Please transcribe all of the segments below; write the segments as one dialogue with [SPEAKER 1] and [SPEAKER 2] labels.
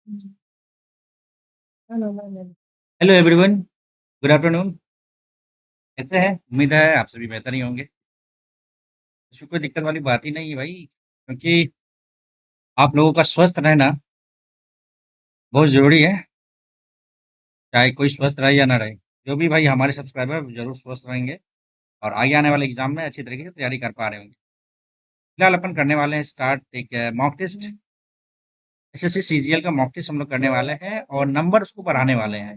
[SPEAKER 1] Hello everyone, good afternoon. कैसे हैं? उम्मीद है आप सभी बेहतर ही होंगे। इसमें कोई दिक्कत वाली बात ही नहीं है भाई, क्योंकि आप लोगों का स्वस्थ रहना बहुत ज़रूरी है। चाहे कोई स्वस्थ रहे या ना रहे, जो भी भाई हमारे सब्सक्राइबर ज़रूर स्वस्थ रहेंगे और आगे आने वाले एग्जाम में अच्छी तरीके से तैयारी कर पा रहे होंगे। फिलहाल अपन करने वाले हैं स्टार्ट एक मॉक टेस्ट। एसएससी सीजीएल का मॉक टेस्ट हम लोग करने वाले हैं और नंबर उसको बढ़ाने वाले हैं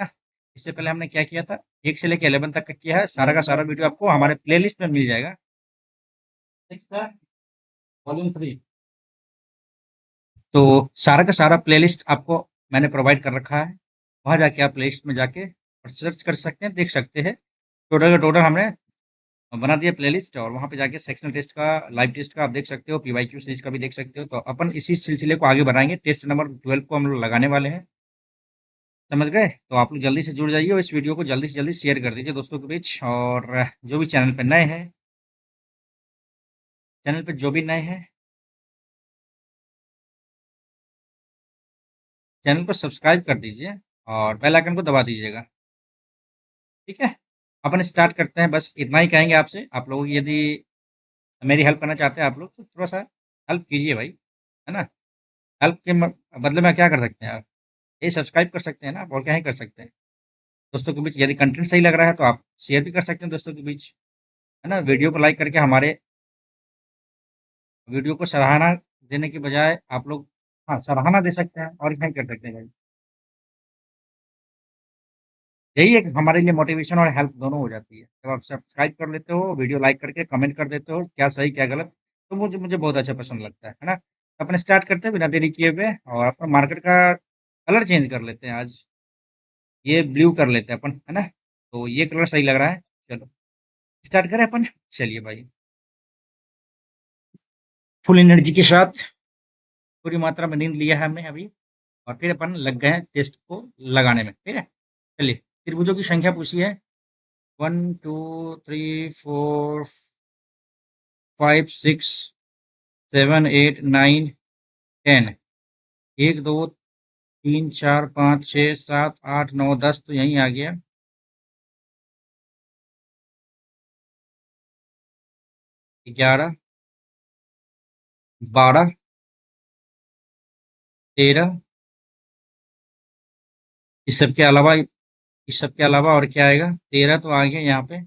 [SPEAKER 1] ना। इससे पहले हमने क्या किया था, 1 से लेकर 11 तक का किया है। सारा का सारा वीडियो आपको हमारे प्लेलिस्ट में मिल जाएगा। ठीक सर, वॉल्यूम 3। तो सारा का सारा प्लेलिस्ट आपको मैंने प्रोवाइड कर रखा है। वहाँ जाके आप प्लेलिस्ट में जाके और सर्च कर सकते हैं, देख सकते हैं। टोटल का टोटल हमने बना दिया प्लेलिस्ट और वहाँ पे जाके सेक्शनल टेस्ट का, लाइव टेस्ट का आप देख सकते हो, पीवाईक्यू सीरीज का भी देख सकते हो। तो अपन इसी सिलसिले को आगे बढ़ाएंगे। टेस्ट नंबर 12 को हम लोग लगाने वाले हैं। समझ गए? तो आप लोग जल्दी से जुड़ जाइए और इस वीडियो को जल्दी से जल्दी शेयर कर दीजिए दोस्तों के बीच। और जो भी चैनल पर नए हैं, चैनल पर जो भी नए हैं, चैनल को सब्सक्राइब कर दीजिए और बेल आइकन को दबा दीजिएगा। ठीक है, अपन स्टार्ट करते हैं। बस इतना ही कहेंगे आपसे। आप लोग यदि मेरी हेल्प करना चाहते हैं आप लोग, तो थोड़ा सा हेल्प कीजिए भाई, है ना। हेल्प के बदले में क्या कर सकते हैं आप? ये सब्सक्राइब कर सकते हैं ना, और क्या ही कर सकते हैं। दोस्तों के बीच यदि कंटेंट सही लग रहा है तो आप शेयर भी कर सकते हैं दोस्तों के बीच, है ना। वीडियो को लाइक करके हमारे वीडियो को सराहना देने की बजाय आप लोग, हाँ, सराहना दे सकते हैं और क्या ही कर सकते हैं भाई। यही एक हमारे लिए मोटिवेशन और हेल्प दोनों हो जाती है। जब आप सब्सक्राइब कर लेते हो, वीडियो लाइक करके कमेंट कर देते हो क्या सही क्या गलत, तो मुझे मुझे बहुत अच्छा पसंद लगता है ना। तो अपन स्टार्ट करते हैं बिना देरी किए हुए और अपना मार्केट का कलर चेंज कर लेते हैं आज। ये ब्लू कर लेते हैं अपन, है ना। तो ये कलर सही लग रहा है। चलो स्टार्ट करें अपन। चलिए भाई, फुल एनर्जी के साथ पूरी मात्रा में नींद लिया है हमने अभी और फिर अपन लग गए हैं टेस्ट को लगाने में। ठीक है, चलिए। त्रिभुजों की संख्या पूछी है। 1 2 3 4 5 6 7 8 9 10। 1 2 3 4 5 6 7 8 9 10 तो यहीं आ गया। 11 12 13। इस सब के अलावा और क्या आएगा? 13 तो आ गया यहाँ पे।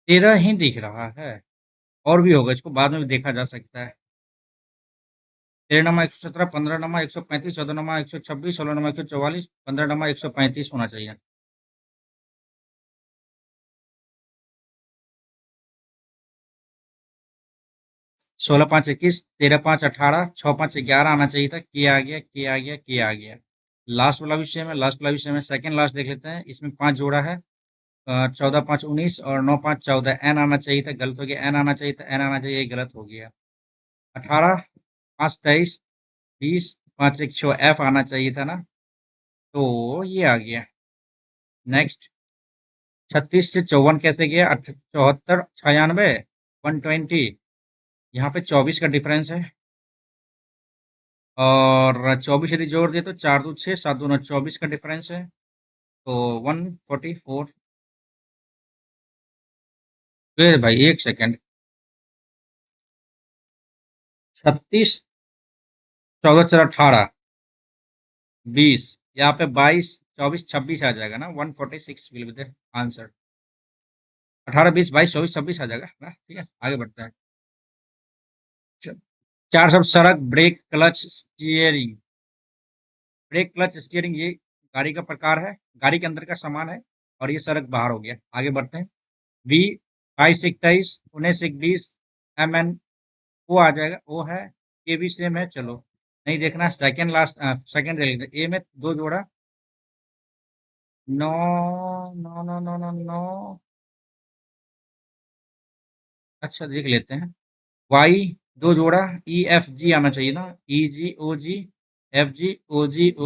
[SPEAKER 1] 13 ही दिख रहा है, और भी होगा, इसको बाद में भी देखा जा सकता है। 13 नमा 117, 15 नमा 135, 14 नमा 126, 16 नमा 144, 15 नमा 135 होना चाहिए। 16 5 21, 13 5 18, 6 5 11 आना चाहिए था। के आ गया, के आ गया, के आ गया। लास्ट वाला विषय में, लास्ट वाला विषय में सेकंड लास्ट देख लेते हैं। इसमें 5 जोड़ा है। 14 5 19 और 9 5 14 एन आना चाहिए था, गलत हो गया। एन आना चाहिए था, एन आना चाहिए, गलत हो गया। 18 5 23 20 5 1 6 एफ आना चाहिए था ना, तो ये आ गया। नेक्स्ट, 36 से 54 कैसे गया? 74 96 120। यहाँ पे 24 का डिफरेंस है और 24 यदि जोड़ दिए तो 4 2 6 7 2 9 24 का डिफरेंस है, तो 144। भाई एक सेकेंड। 36 14 4 18 20, यहाँ पे 22 24 26 आ जाएगा ना। 146 विल बी द आंसर। 18 20 22 24 26 आ जाएगा ना। ठीक है, आगे बढ़ते हैं। च- चार शब्द: सड़क, brake, clutch, steering. Brake, clutch, steering ये गाड़ी का प्रकार है, गाड़ी के अंदर का सामान है। और ये सड़क बाहर हो गया। आगे बढ़ते हैं। बी 22 से 21, 19 से 20, एम एन ओ आ जाएगा, ओ है। ए भी सेम है, चलो नहीं देखना। सेकंड लास्ट, सेकंड ए में दो जोड़ा। No no no no no no. अच्छा देख लेते हैं। वाई दो जोड़ा। ई एफ जी आना चाहिए ना, ई जी ओ जी। एफ जी, ओ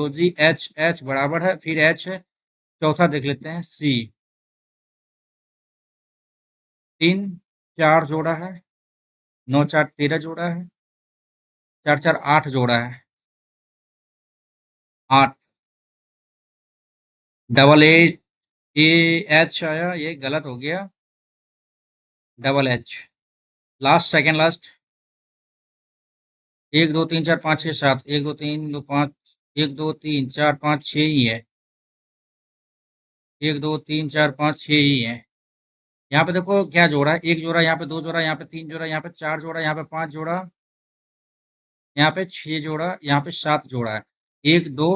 [SPEAKER 1] जी, एच एच बराबर है, फिर एच है, चौथा देख लेते हैं सी। 3 4 जोड़ा है, 9 4 13 जोड़ा है, 4 4 8 जोड़ा है, 8। डबल ए एच आया, ये गलत हो गया, double H. Last, second last. 1 2 3 4 5 6 7, 1 2 3 2 5, 1 2 3 4 5 6 ही है, 1 2 3 4 5 6 ही है। यहाँ पे देखो क्या जोड़ा है, एक जोड़ा, यहाँ पे दो जोड़ा, यहाँ पे तीन जोड़ा, यहाँ पे चार जोड़ा, यहाँ पे पांच जोड़ा, यहाँ पे छह जोड़ा, यहाँ पे सात जोड़ा है। एक दो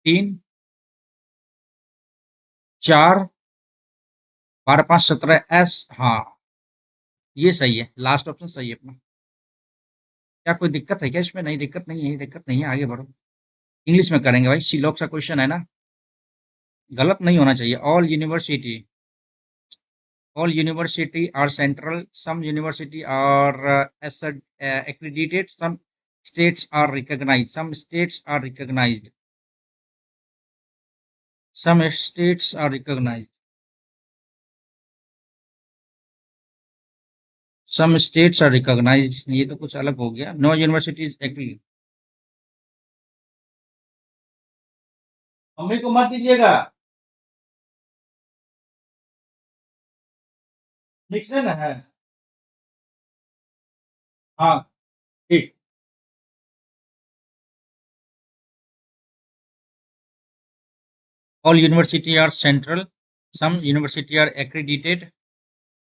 [SPEAKER 1] तीन चार, 12 5 17 एस, हाँ ये सही है, लास्ट ऑप्शन सही है अपना। क्या कोई दिक्कत है क्या इसमें? नहीं, दिक्कत नहीं है, दिक्कत नहीं है, आगे बढ़ो। इंग्लिश में करेंगे भाई, सी लॉक का क्वेश्चन है ना, गलत नहीं होना चाहिए। All university are central, some university are accredited, some states are recognized, some states are recognized, some states are recognized, some states are recognized, ये तो कुछ अलग हो गया। No universities agree. मम्मी को मत दीजिएगा, लिख लेना है। हाँ ठीक। All university are central, some university are accredited,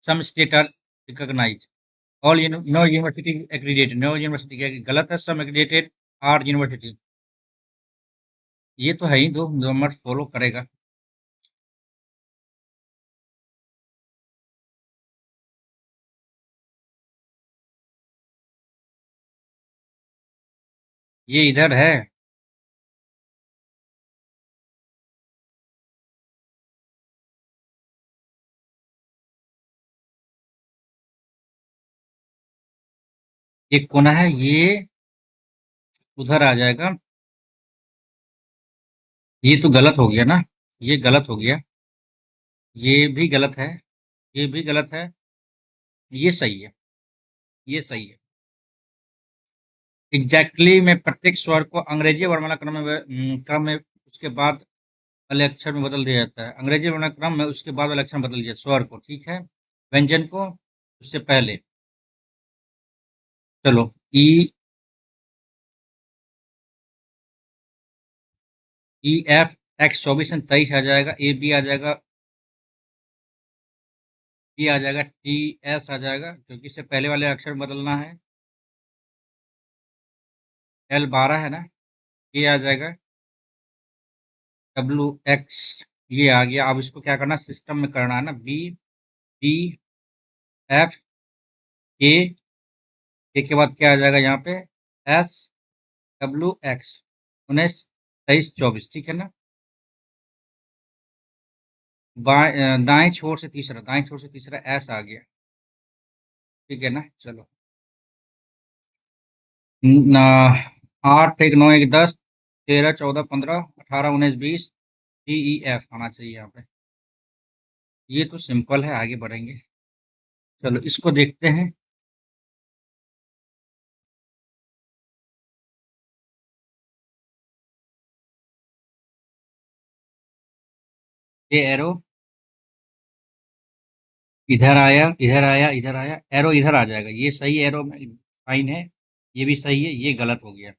[SPEAKER 1] some state are recognized, all no university accredited, no university गलत है, सम accredited आर यूनिवर्सिटी। ये तो है ही, दो नंबर फॉलो करेगा। ये इधर है। एक कोना है, ये उधर आ जाएगा। ये तो गलत हो गया ना, ये गलत हो गया, ये भी गलत है, ये भी गलत है, ये सही है, ये सही है। एग्जैक्टली exactly, में प्रत्येक स्वर को अंग्रेजी वर्णमाला क्रम में उसके बाद वाले अक्षर में बदल दिया जाता है। अंग्रेजी वर्णमाला क्रम में उसके बाद वाले अक्षर में बदल दिया स्वर को, ठीक है, व्यंजन को उससे पहले। चलो ई, ई एफ एक्स 24 से 23 आ जाएगा, ए बी आ जाएगा, बी आ जाएगा, टी एस आ जाएगा क्योंकि इससे पहले वाले अक्षर में बदलना है। एल 12 है ना, ये आ जाएगा, डब्ल्यू एक्स, ये आ गया। अब इसको क्या करना, सिस्टम में करना है ना, बी डी एफ के, के बाद क्या आ जाएगा यहाँ पे, एस डब्ल्यू एक्स, 19 23 24, ठीक है ना। दाएं छोर से तीसरा, दाएं छोर से तीसरा एस आ गया, ठीक है ना। चलो 8 1 9 1 10 13 14 15 18 19 20, डी ई एफ आना चाहिए यहाँ पे। ये तो सिंपल है, आगे बढ़ेंगे। चलो इसको देखते हैं। ये एरो इधर आया, इधर आया, इधर आया, एरो इधर आ जाएगा, ये सही एरो में साइन है, ये भी सही है, ये गलत हो गया।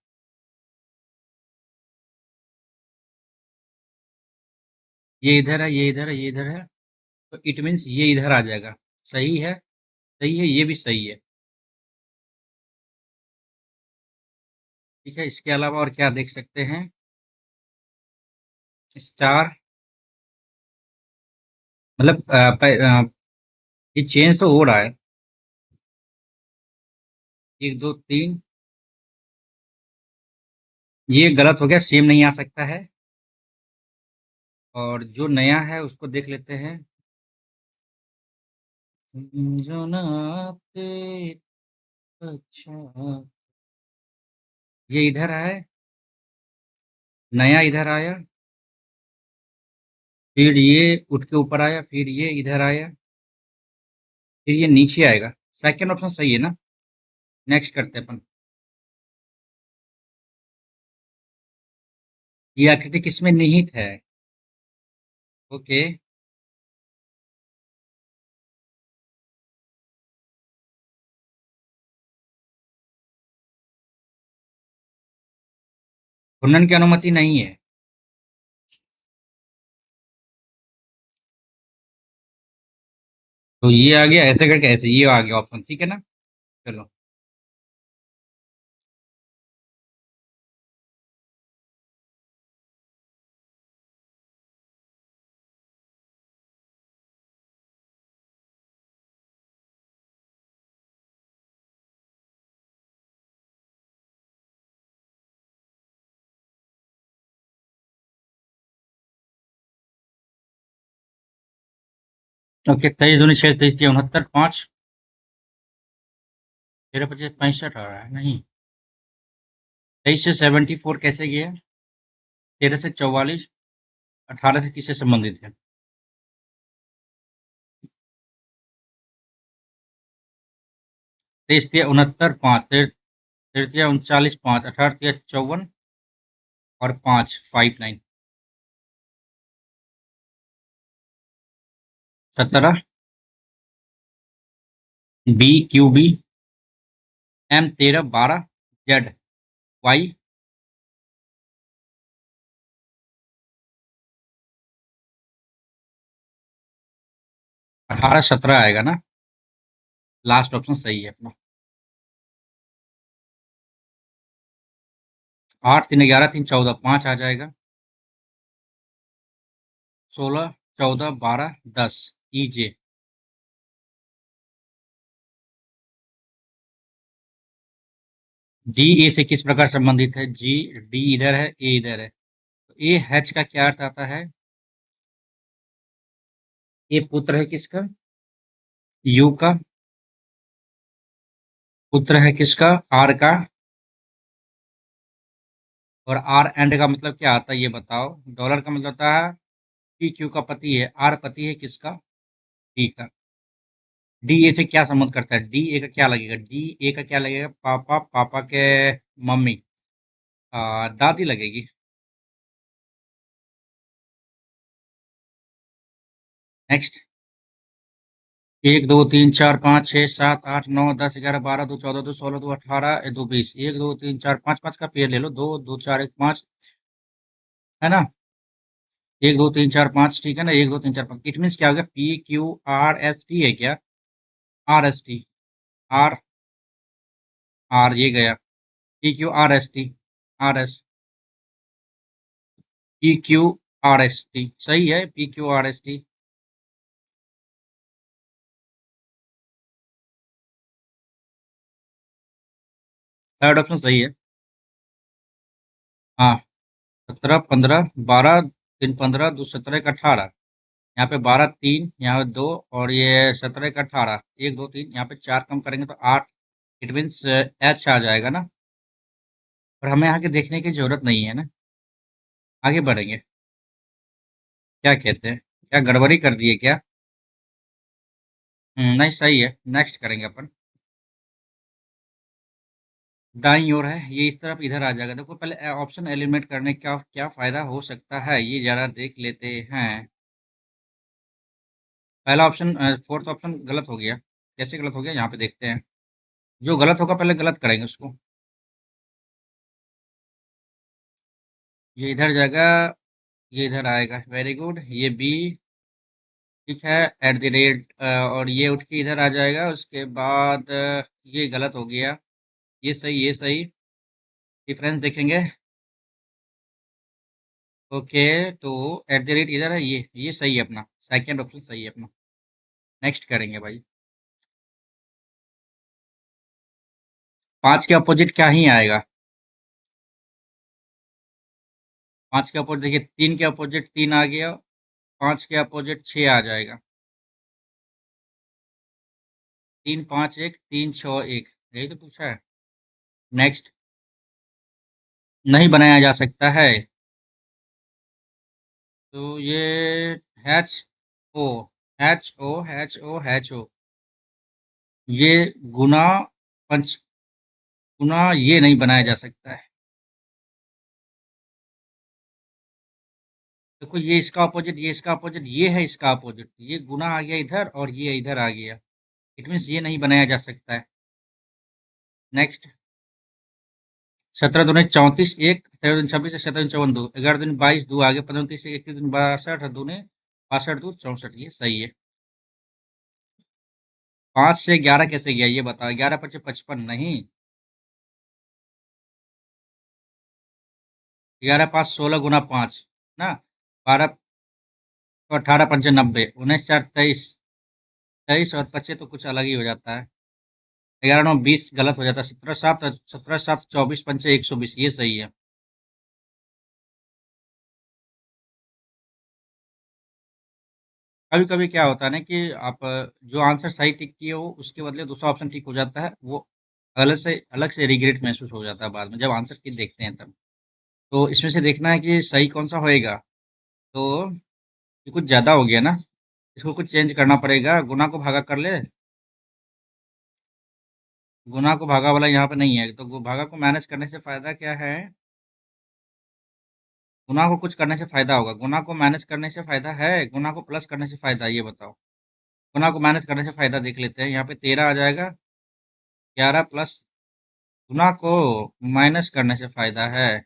[SPEAKER 1] ये इधर है, ये इधर है, ये इधर है, तो इट मीन्स ये इधर आ जाएगा, सही है, सही है, ये भी सही है, ठीक है। इसके अलावा और क्या देख सकते हैं, स्टार, मतलब ये चेंज तो हो रहा है, 1 2 3, ये गलत हो गया, सेम नहीं आ सकता है। और जो नया है उसको देख लेते हैं, जो नाते अच्छा, ये इधर है, नया इधर आया, फिर ये उठ के ऊपर आया, फिर ये इधर आया, फिर ये नीचे आएगा। सेकंड ऑप्शन सही है ना? नेक्स्ट करते हैं अपन। ये आकृति किसमें निहित है? ओके। घूर्णन की अनुमति नहीं है। तो ये आ गया ऐसे करके, ऐसे ये आ गया ऑप्शन, ठीक है ना? चलो। ओके, 23 दूनी 6, 23 3 69, 5, 13 25 65 आ रहा है नहीं। 23 से 74 कैसे गया? 13 से 44, 18 से किससे संबंधित है? 23 3 69 5, 13 3 39 5, 18 3 54 और 5, 59, 17, BQB, M 13 12, ZY, 18 17 आएगा ना? लास्ट ऑप्शन सही है अपना। 8 3 11 3 14, 5 आ जाएगा। 16 14 12 10, EJ। डी ए से किस प्रकार संबंधित है? जी, डी इधर है, ए इधर है। तो ए हैच का क्या अर्थ आता है? ए पुत्र है किसका? यू का। पुत्र है किसका? आर का। और आर एंड का मतलब क्या आता है ये बताओ? डॉलर का मतलब होता है पी क्यू का पति है, आर पति है किसका? डी का। डी ए से क्या संबंध करता है? डी ए का क्या लगेगा? डी ए का क्या लगेगा? पापा, पापा के मम्मी, दादी लगेगी। नेक्स्ट। 1 2 3 4 5 6 7 8 9 10 11 12 2 14 2 16 2 18 2 20, 1 2 3 4 5 5 का पेयर ले लो, 2 2 4 1 5, है ना? 1 2 3 4 5, ठीक है ना? 1 2 3 4 5, इट मीन्स क्या हो गया? PQRST है क्या? RST, आर, आर ये गया। PQRST, PQRST सही है, PQRST। थर्ड ऑप्शन सही है। हाँ। 17 15 12 3 15 2 17 1 18, यहाँ पे 12 3, यहाँ पे 2, और ये 17 1 18, 1 2 3, यहाँ पे 4 कम करेंगे तो 8। इट मीन्स एच आ जाएगा ना? और हमें आगे देखने की जरूरत नहीं है ना, आगे बढ़ेंगे। क्या कहते हैं? क्या गड़बड़ी कर दिए क्या? नहीं सही है, नेक्स्ट करेंगे अपन। दाईं ओर है, ये इस तरफ इधर आ जाएगा। देखो पहले ऑप्शन एलिमिनेट करने का क्या फायदा हो सकता है ये जरा देख लेते हैं। पहला ऑप्शन, फोर्थ ऑप्शन गलत हो गया। कैसे गलत हो गया यहाँ पे देखते हैं। जो गलत होगा पहले गलत करेंगे उसको। ये इधर जाएगा, ये इधर आएगा, वेरी गुड। ये बी, ठीक है, @ और ये उठ के इधर आ जाएगा। उसके बाद ये गलत हो गया, ये सही, ये सही। डिफरेंस देखेंगे। ओके, तो इधर है, ये सही है अपना, सेकंड ऑप्शन सही है अपना। नेक्स्ट करेंगे भाई। 5 के अपोजिट क्या ही आएगा? 5 के अपोजिट देखिए, 3 के अपोजिट 3 आ गया, 5 के अपोजिट 6 आ जाएगा। 3 5 1, 3 6 1, यही तो पूछा है। नेक्स्ट। नहीं बनाया जा सकता है। तो ये हैच ओ HO ये गुना पंच गुना ये नहीं बनाया जा सकता है। देखो ये इसका अपोजिट, ये इसका अपोजिट, ये है इसका अपोजिट, ये गुना आ गया इधर और ये इधर आ गया। इट मीन्स ये नहीं बनाया जा सकता है। नेक्स्ट। 17 दूनी 34, एक 13 दूनी 26, 17 दूनी 54, 2 11 दूनी 22, 2 आगे 15 30, 21 दूनी 62 और दूनी 62 2 64, ये सही है। 5 से 11 कैसे गया ये बताओ। 11 5 55 नहीं। 11 5 16 गुना 5 ना। 12 तो 18 5 90, 19 4 23, 23 और 25 तो कुछ अलग ही हो जाता है। 11 9 20 गलत हो जाता है। 17 7 124 ये सही है। कभी कभी क्या होता है ना कि आप जो आंसर सही टिक किए हो उसके बदले दूसरा ऑप्शन टिक हो जाता है, वो अलग से रिग्रेट महसूस हो जाता है बाद में जब आंसर की देखते हैं तब। तो इसमें से देखना है कि सही कौन सा होएगा। तो ये कुछ ज़्यादा हो गया ना, इसको कुछ चेंज करना पड़ेगा। गुना को भागा कर ले। गुना को भागा वाला यहाँ पे नहीं है, तो भागा को मैनेज करने से फायदा क्या है। गुना को कुछ करने से फायदा होगा, गुना को मैनेज करने से फायदा है, गुना को प्लस करने से फायदा है, ये बताओ। गुना को मैनेज करने से फायदा देख लेते हैं। यहाँ पे 13 आ जाएगा। 11 प्लस गुना को माइनस करने से फायदा है,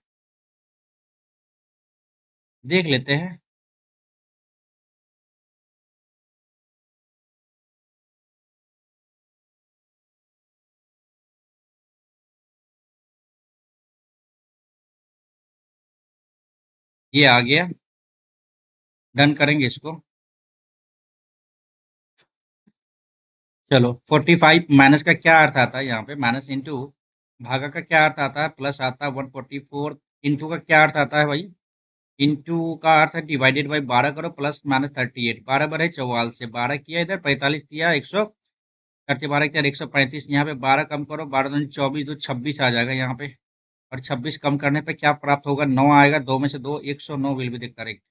[SPEAKER 1] देख लेते हैं। ये आ गया। डन करेंगे इसको। चलो 45 माइनस का क्या अर्थ आता है यहाँ पे, माइनस इंटू। भागा का क्या अर्थ आता है, प्लस आता है। 144 इंटू का क्या अर्थ आता है भाई, इंटू का अर्थ है डिवाइडेड बाई 12 करो, प्लस माइनस 38। 12 बारह 44, 12 किया इधर, 45 दिया 100, 12 किया 135। यहाँ पे 12 कम करो, 12 दूनी 24, 2 26 आ जाएगा यहाँ पे। और 26 कम करने पे क्या प्राप्त होगा, 9 आएगा। 2 में से 2, 109 will be the correct.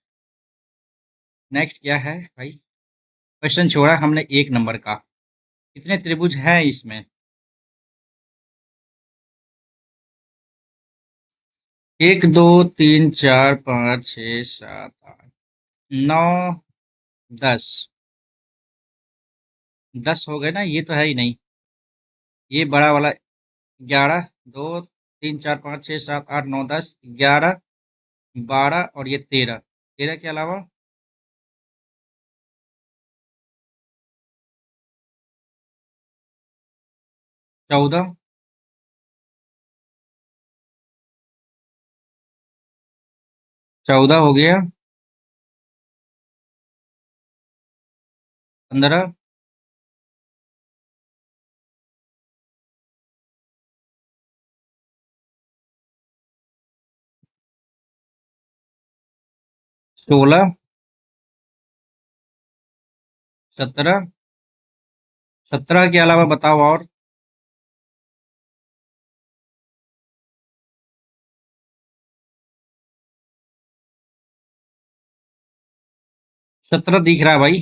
[SPEAKER 1] Next क्या है भाई। क्वेश्चन छोड़ा हमने 1 नंबर का। कितने त्रिभुज हैं इसमें। 1 2 3 4 5 6 7 8 9 10। 10 हो गए ना, ये तो है ही नहीं। ये बड़ा वाला 11, 2 3 4 5 6 7 8 9 10, 11, 12 और ये 13। 13 के अलावा 14। 14 हो गया। 15। 16। 17। 17 के अलावा बताओ और। 17 दिख रहा है भाई,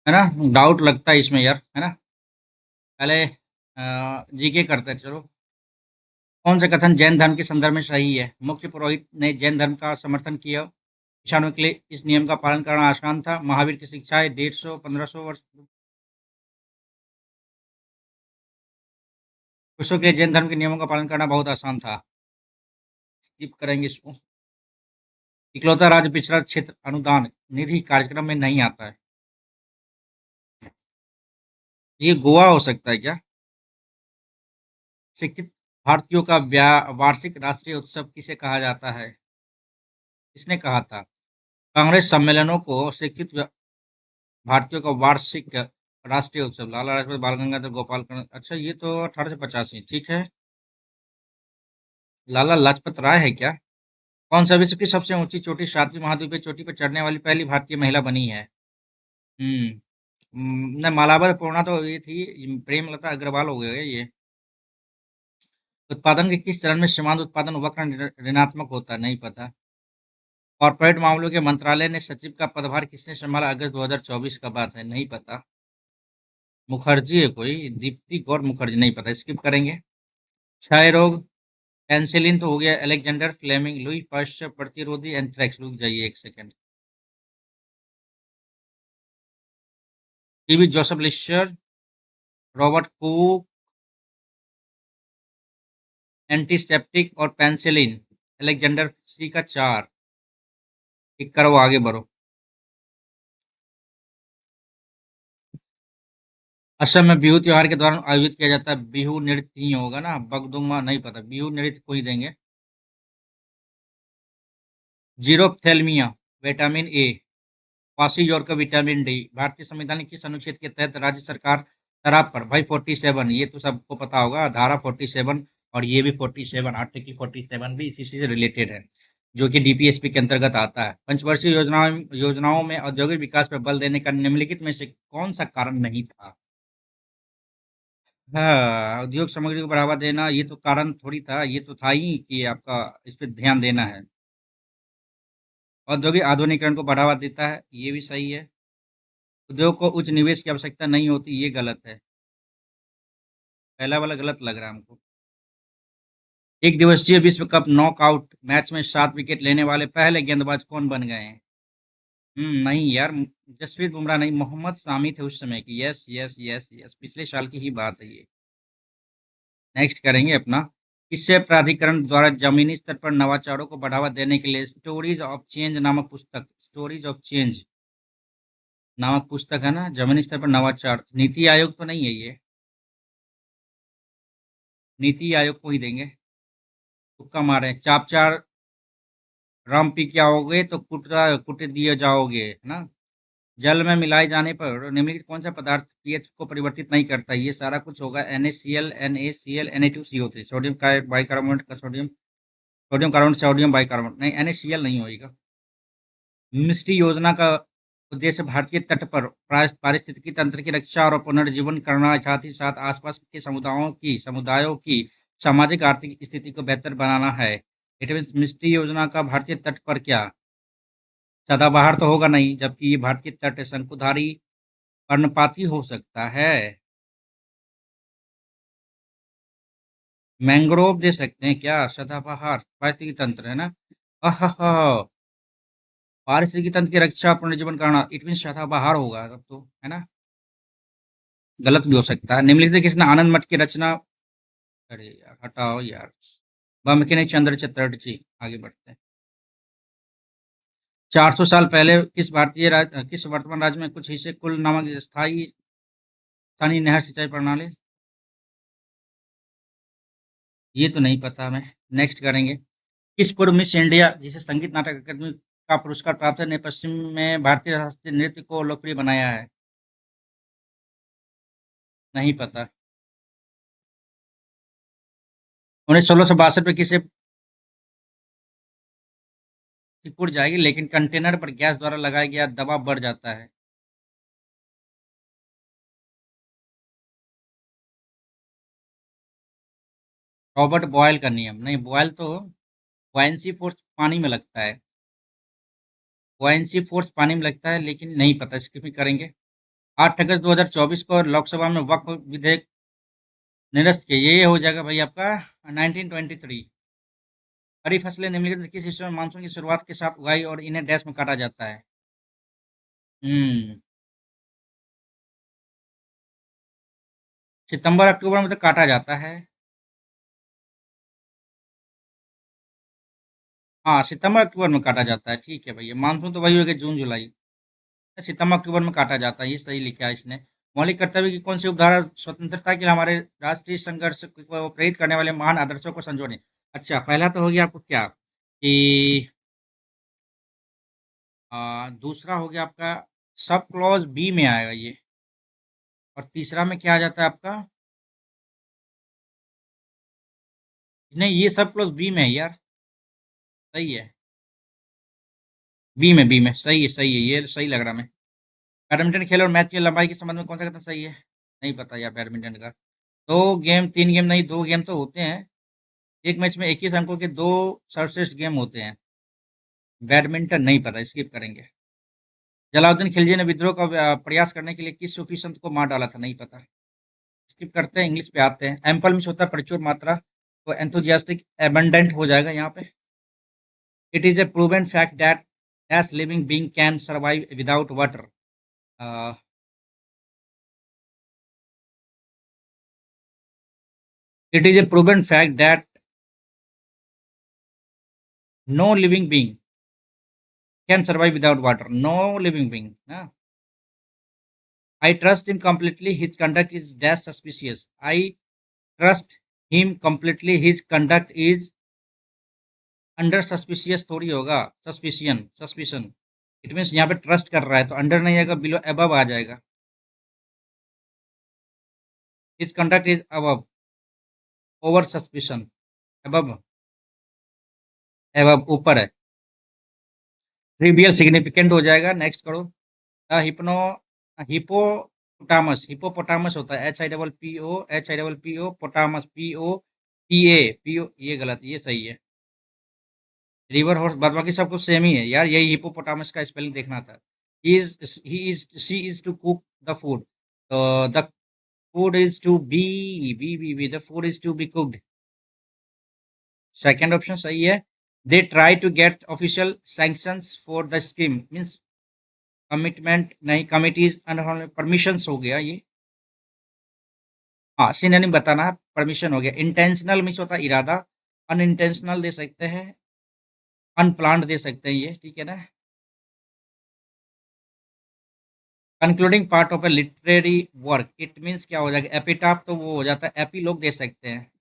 [SPEAKER 1] है ना। डाउट लगता है इसमें यार, है ना। पहले जीके करते हैं चलो। कौन सा कथन जैन धर्म के संदर्भ में सही है। मुख्य पुरोहित ने जैन धर्म का समर्थन किया। किसानों के लिए इस नियम का पालन करना आसान था। महावीर की शिक्षाएं 150 1500 वर्ष। पुरुषों के लिए जैन धर्म के नियमों का पालन करना बहुत आसान था। स्किप करेंगे इसको। इकलौता राज्य पिछड़ा क्षेत्र अनुदान निधि कार्यक्रम में नहीं आता है। ये गोवा हो सकता है क्या। शिक्षित भारतीयों का वार्षिक राष्ट्रीय उत्सव किसे कहा जाता है। किसने कहा था। कांग्रेस सम्मेलनों को शिक्षित भारतीयों का वार्षिक राष्ट्रीय उत्सव। लाला लाजपत बाल गंगाधर गोपाल अच्छा ये तो 1885 ठीक है। लाला लाजपत राय है क्या। कौन सा विश्व की सबसे ऊंची चोटी 7वीं महाद्वीपीय चोटी पर चढ़ने वाली पहली भारतीय महिला बनी है। हम्म न मालाबर पूर्णा तो ये थी, प्रेमलता अग्रवाल हो गए ये। उत्पादन के किस चरण में सीमांत उत्पादन वक्र ऋणात्मक होता है? नहीं पता। कॉर्पोरेट मामलों के मंत्रालय ने सचिव का पदभार किसने संभाला? अगस्त 2024 का बात है। नहीं पता। मुखर्जी है कोई, दीप्ति गौर मुखर्जी। नहीं पता, स्किप करेंगे। क्षय रोग, पेनिसिलिन तो हो गया। अलेक्जेंडर फ्लेमिंग, लुई पाश्चर प्रतिरोधी, एंथ्रेक्स। रुक जाइए एक second. TB Joseph Lister, Robert Koch, antiseptic और पेनिसिलिन। अलेक्जेंडर सी का 4। टिक करो, आगे बढ़ो। असम में बिहू त्योहार के दौरान आयोजित किया जाता है बिहू नृत्य ही होगा ना, बगदुम्मा। नहीं पता, बिहू नृत्य को ही देंगे। जीरोप्थेल्मिया, विटामिन ए। क्वाशीयोर का विटामिन डी। भारतीय संविधान के किस अनुच्छेद के तहत राज्य सरकार शराब पर? भाई 47, ये तो सबको पता होगा, धारा 47। और ये भी 47, आर्टिकल 47 भी इसी से रिलेटेड है, जो कि डीपीएसपी के अंतर्गत आता है। पंचवर्षीय योजनाओं में औद्योगिक विकास पर बल देने का निम्नलिखित में से कौन सा कारण नहीं था? हाँ, उद्योग सामग्री को बढ़ावा देना, ये तो कारण थोड़ी था, ये तो था ही कि आपका इस पे ध्यान देना है। औद्योगिक आधुनिकीकरण को बढ़ावा देता है, ये भी सही है। उद्योग को उच्च निवेश की आवश्यकता नहीं होती, ये गलत है। पहला वाला गलत लग रहा है हमको। एक दिवसीय विश्व कप नॉकआउट मैच में 7 विकेट लेने वाले पहले गेंदबाज कौन बन गए हैं? नहीं यार, जसप्रीत बुमराह नहीं, मोहम्मद शामी थे उस समय की। यस यस यस यस, पिछले साल की ही बात है ये। नेक्स्ट करेंगे अपना। किससे प्राधिकरण द्वारा जमीनी स्तर पर नवाचारों को बढ़ावा देने के लिए स्टोरीज ऑफ चेंज नामक पुस्तक, स्टोरीज ऑफ चेंज नामक पुस्तक है ना, जमीनी स्तर पर नवाचार। नीति आयोग तो नहीं है ये, नीति आयोग को ही देंगे। तुक्का मारे, चाप चार राम पी के आओगे तो कुट दिए जाओगे, है ना। जल में मिलाए जाने पर निम्नलिखित कौन सा पदार्थ पीएच को परिवर्तित नहीं करता? ये सारा कुछ होगा। NaCl, NaCl, Na2CO3, सोडियम का बाइकार्बोनेट का sodium, sodium carbonate, sodium bicarbonate. नहीं, NaCl नहीं होगा। मिस्टी योजना का उद्देश्य भारतीय तट पर पारिस्थितिकी तंत्र की रक्षा और पुनर्जीवन करना, साथ ही साथ आसपास के समुदायों की सामाजिक आर्थिक स्थिति को बेहतर बनाना है। इट मीन्स मिस्टी योजना का भारतीय तट पर क्या सदाबहार तो होगा नहीं, जबकि ये भारतीय तट शंकुधारी पर्णपाती हो सकता है। मैंग्रोव दे सकते हैं क्या? सदाबहार पारिस्थितिकी तंत्र है ना। आहा, पारिस्थितिकी तंत्र की रक्षा और पुनर्जीवन करना, इट मीन सदाबहार होगा तब तो, है ना। गलत भी हो सकता है। निम्नलिखित में किसने आनंद मठ की रचना? अरे यार हटाओ यार। बंकिम चंद्र चटर्जी। आगे बढ़ते हैं। 400 साल पहले किस वर्तमान राज्य में कुछ हिस्से कुल नामक स्थानीय नहर सिंचाई प्रणाली? ये तो नहीं पता हमें। नेक्स्ट करेंगे। किस पूर्व मिस इंडिया, जिसे संगीत नाटक अकादमी का पुरस्कार प्राप्त है, ने पश्चिम में भारतीय शास्त्रीय नृत्य को लोकप्रिय बनाया है? नहीं पता। 1662 में किसे सिकुड़ जाएगी, लेकिन कंटेनर पर गैस द्वारा लगाया गया दबाव बढ़ जाता है? रॉबर्ट बॉयल का नियम। नहीं, बॉयल तो बुयांसी फोर्स पानी में लगता है। बुयांसी फोर्स पानी में लगता है, लेकिन नहीं पता, स्किप करेंगे। 8 अगस्त 2024 को लोकसभा में वक्फ विधेयक निरस्त किया, ये हो जाएगा भाई आपका 1923। खरीफ फसलें निम्नलिखित में किस हिस्से में मानसून की शुरुआत के साथ उगाई और इन्हें डैश में काटा जाता है? हम्म सितंबर अक्टूबर में तो काटा जाता है। हाँ, सितंबर अक्टूबर में काटा जाता है, ठीक है भैया। मानसून तो वही हो गया, जून जुलाई। सितंबर अक्टूबर में काटा जाता है, ये सही लिखा है इसने। मौलिक कर्तव्य की कौन सी उपधारा स्वतंत्रता के लिए हमारे राष्ट्रीय संघर्ष को प्रेरित करने वाले महान आदर्शों को संजोने? अच्छा, पहला तो हो गया आपको क्या कि दूसरा हो गया आपका सब क्लॉज बी में आएगा ये। और तीसरा में क्या आ जाता है आपका? नहीं, ये सब क्लॉज बी में है यार। सही है। बी में सही है, सही है, ये सही लग रहा है। बैडमिंटन खेल और मैच की लंबाई के संबंध में कौन सा कथन सही है? नहीं पता यार बैडमिंटन का। 2 गेम 3 गेम नहीं, 2 गेम तो होते हैं। एक मैच में 21 अंकों के 2 सर्वश्रेष्ठ गेम होते हैं। बैडमिंटन नहीं पता, स्किप करेंगे। जलालुद्दीन खिलजी ने विद्रोह का प्रयास करने के लिए किस सूफी संत को मार डाला था? नहीं पता, स्किप करते हैं, इंग्लिश पे आते हैं। एम्पल में होता है प्रचुर मात्रा, तो एंथुजियास्टिक एबंडेंट हो जाएगा यहाँ पे। It is a proven fact that as living being can survive without water. It is a proven fact that no living being can survive without water. No living being ना। I trust him completely. His conduct is dash suspicious. I trust him completely. His conduct is under suspicious थोड़ी होगा, suspicion, suspicion. It means यहाँ पे trust कर रहा है, तो under नहीं आएगा, बिलो अबव आ जाएगा। His conduct is above, over suspicion, above, above ऊपर है। ट्रिवियल सिग्निफिकेंट हो जाएगा। नेक्स्ट करो। हिप्नो हिपोपोटामस, हिपोपोटामस होता है HIPPO पोटामस POTA, ये गलत, ये सही है। रिवर हॉर्स, बाद बाकी सब कुछ सेम ही है यार, यही हिपोपोटामस का स्पेलिंग देखना था। She is to cook the food, तो the food is to be the food is to be cooked. Second option सही है। They try to get official sanctions for the scheme, means commitment नहीं, committees permissions हो गया ये। हाँ, synonym बताना, permission हो गया। इंटेंशनल मीन्स होता है इरादा, अनइंटेंशनल दे सकते हैं, अनप्लान्ड दे सकते हैं, ये ठीक है ना। Concluding part of A literary work, it means क्या हो जाएगा? एपिटाफ तो वो हो जाता है, एपीलोग दे सकते हैं।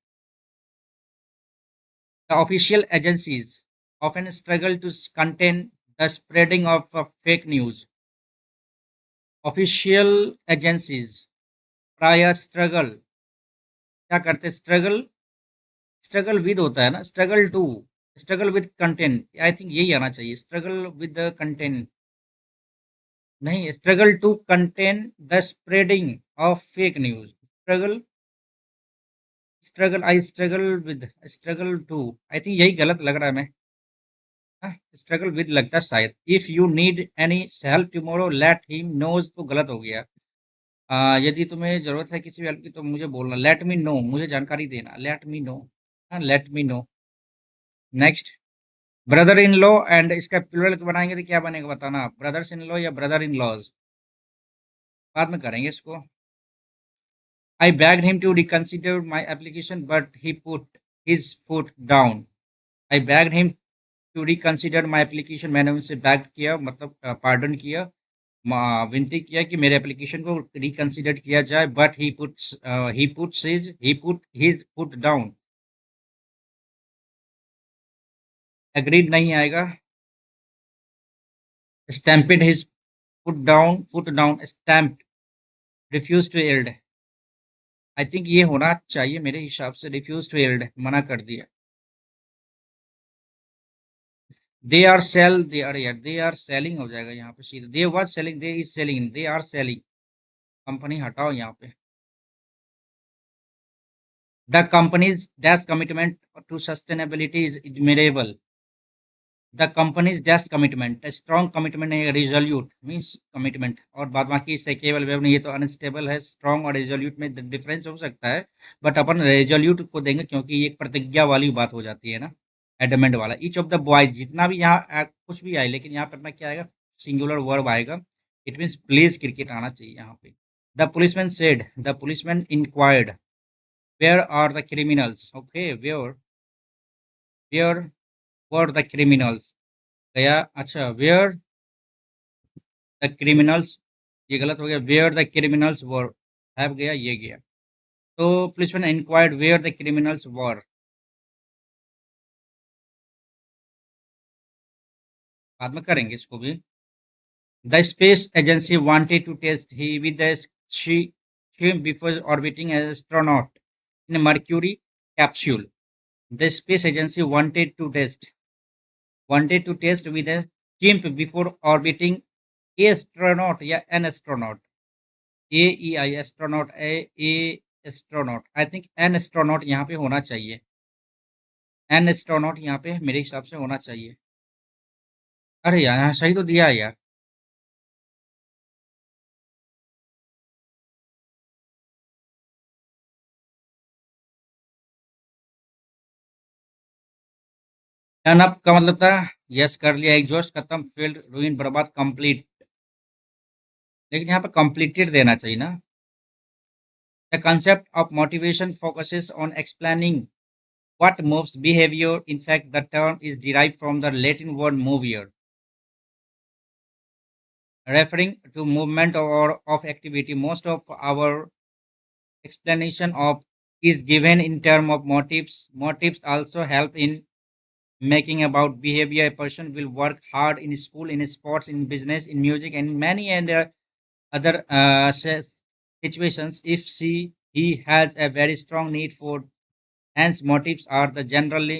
[SPEAKER 1] The official agencies often struggle to contain the spreading of fake news. Official agencies प्राय स्ट्रगल क्या करते हैं? स्ट्रगल, स्ट्रगल विद होता है ना, struggle to, struggle with content, I think यही आना चाहिए, स्ट्रगल विद द कंटेंट नहीं, struggle to contain the spreading of fake news. Struggle, struggle I struggle with, struggle to, I think यही गलत लग रहा है मैं। स्ट्रगल विद लगता है शायद। If you need any help tomorrow let him knows, तो गलत हो गया। यदि तुम्हें जरूरत है किसी हेल्प की तो मुझे बोलना, लेट मी नो, मुझे जानकारी देना, let me know, let me know. Next, brother in law and इसका प्लूरल बनाएंगे तो क्या बनेगा बताना? ब्रदर्स इन लॉ या ब्रदर इन लॉज, बाद में करेंगे इसको। I begged him to reconsider my application, but he put his foot down. I begged him to reconsider my application. मैंने उनसे बैग किया, मतलब पार्डन किया, विनती किया कि मेरे एप्लीकेशन को रिकंसिडर किया जाए, but he put his foot down. Agreed नहीं आएगा। Stamped his foot down, stamped, refuse to yield. I think ये होना चाहिए मेरे हिसाब से, रिफ्यूज टू एल्ड, मना कर दिया। दे आर सेलिंग हो जाएगा यहाँ पे सीधा। They was selling, they is selling, they are selling, company हटाओ यहाँ पे। The company's dash commitment to sustainability is admirable. The company's dash commitment, strong commitment नहीं, रिजोल्यूट मीन्स कमिटमेंट, और बाद बाकी इससे केवल वेब नहीं, ये तो अनस्टेबल है। स्ट्रॉन्ग और रिजोल्यूट में डिफरेंस हो सकता है, बट अपन रिजोल्यूट को देंगे क्योंकि ये एक प्रतिज्ञा वाली बात हो जाती है ना, एडमेंट वाला। ईच ऑफ द बॉयज, जितना भी यहाँ कुछ भी आए, लेकिन यहाँ पर अपना क्या आएगा? सिंगुलर वर्ब आएगा। इट मीन्स प्लेज क्रिकेट आना चाहिए यहाँ पे। The policeman said, the policeman inquired, where are the criminals. Okay, where were the criminals, गया, अच्छा, वेयर द क्रिमिनल्स, ये गलत हो गया, where the criminals were, have गया, ये गया। तो policeman inquired where the criminals were, बाद में करेंगे इसको भी। The space agency wanted to test he with the ship before orbiting an astronaut in a Mercury capsule. The space agency wanted to test with a chimp before orbiting a astronaut या an astronaut, AEI astronaut, A astronaut, I think an astronaut यहाँ पे होना चाहिए। An astronaut यहाँ पे मेरे हिसाब से होना चाहिए। अरे यार यहाँ सही तो दिया है यार। टर्न अप का मतलब था यस कर लिया, एग्जॉस्ट खत्म, फील्ड रूइन बर्बाद, कंप्लीट। लेकिन यहाँ पे कंप्लीटेड देना चाहिए ना। The concept of motivation focuses on explaining what moves behavior. In fact, the term is derived from the Latin word mover, referring to movement or of activity. Most of our explanation of is given in terms of motives. Motives also help in making about behavior. A person will work hard in school, in sports, in business, in music, and in many other situations if he has a very strong need for. Hence, motives are the generally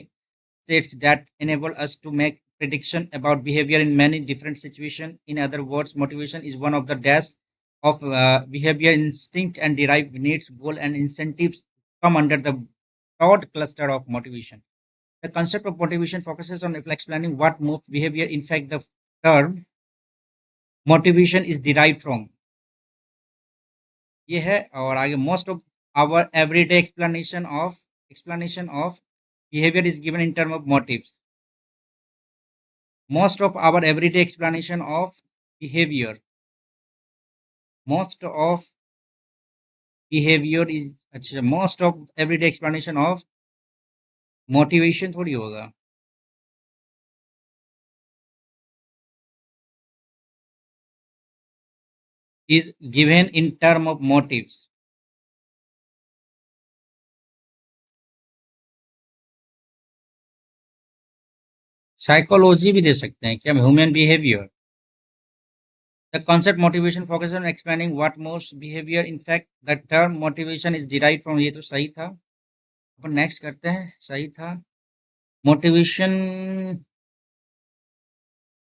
[SPEAKER 1] states that enable us to make prediction about behavior in many different situations. In other words, motivation is one of the dash of behavior. Instinct and derived needs, goal, and incentives come under the broad cluster of motivation. The concept of motivation focuses on explaining what moves behavior. In fact, the term motivation is derived from ये है। और आगे most of our everyday explanation of behavior is given in term of motives. Most of our everyday explanation of behavior, most of behavior is अच्छा, most of everyday explanation of motivation थोड़ी होगा। is given in term of motives। Psychology भी दे सकते हैं क्या, human behaviour. The concept motivation focuses on explaining what moves behavior. In fact, the term motivation is derived from, ये तो सही था। अपन नेक्स्ट करते हैं, सही था। Motivation,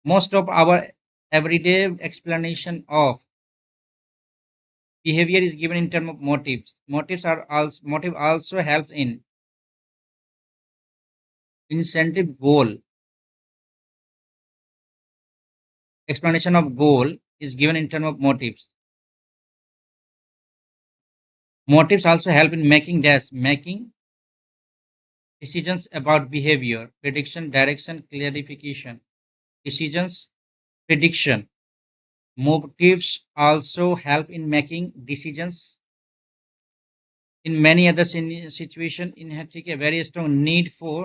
[SPEAKER 1] most of our everyday explanation of behavior is given in terms of motives. Motive also helps in incentive goal. Explanation of goal is given in terms of motives. Motives also help in making decisions about behavior, prediction, direction, clarification. Decisions, prediction. Motives also help in making decisions in many other situation in ठीक है, very strong need for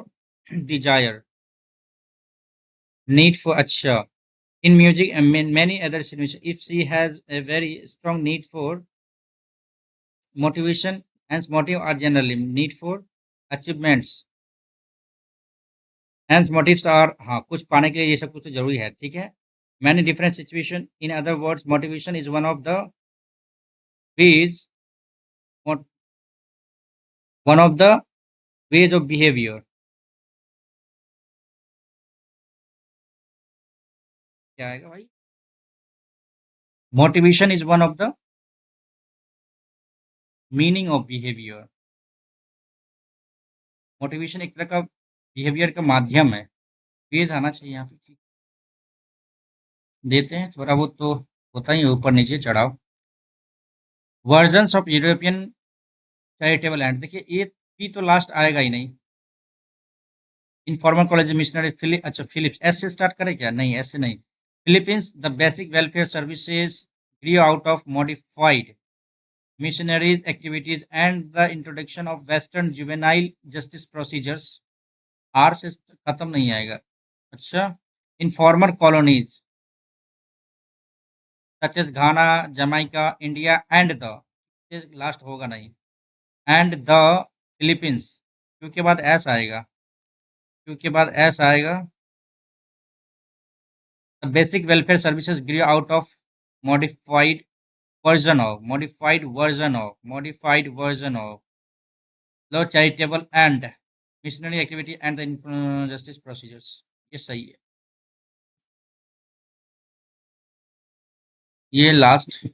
[SPEAKER 1] desire, need for अच्छा, in music and in many other situations if she has a very strong need for motivation, hence motive are generally need for achievements, hence motives are हाँ कुछ पाने के लिए ये सब कुछ तो जरूरी है, ठीक है। many different situation, in other words motivation is ways what- one of the ways of behavior। क्या आएगा भाई, motivation is one of the meaning of behaviour. Motivation एक तरह का बिहेवियर का माध्यम है। पेज आना चाहिए यहाँ पे, ठीक। देते हैं थोड़ा बहुत तो होता ही है, ऊपर नीचे चढ़ाव। Versions of European charitable and, देखिए ये पी तो लास्ट आएगा ही नहीं। इनफॉर्मल कॉलेज मिशनरी फिलिप, अच्छा फिलिप्स, एस से स्टार्ट करें क्या, नहीं ऐसे नहीं। Philippines the basic welfare services grew out of modified missionaries activities and the introduction of western juvenile justice procedures। R से खत्म नहीं आएगा। अच्छा, in former colonies such as Ghana, Jamaica, India and the, last होगा नहीं, and the Philippines, क्यों के बाद एस आएगा, क्यों के बाद एस आएगा। Basic welfare services grew out of modified modified version of law charitable and missionary activity and the justice procedures। ये सही है। ये last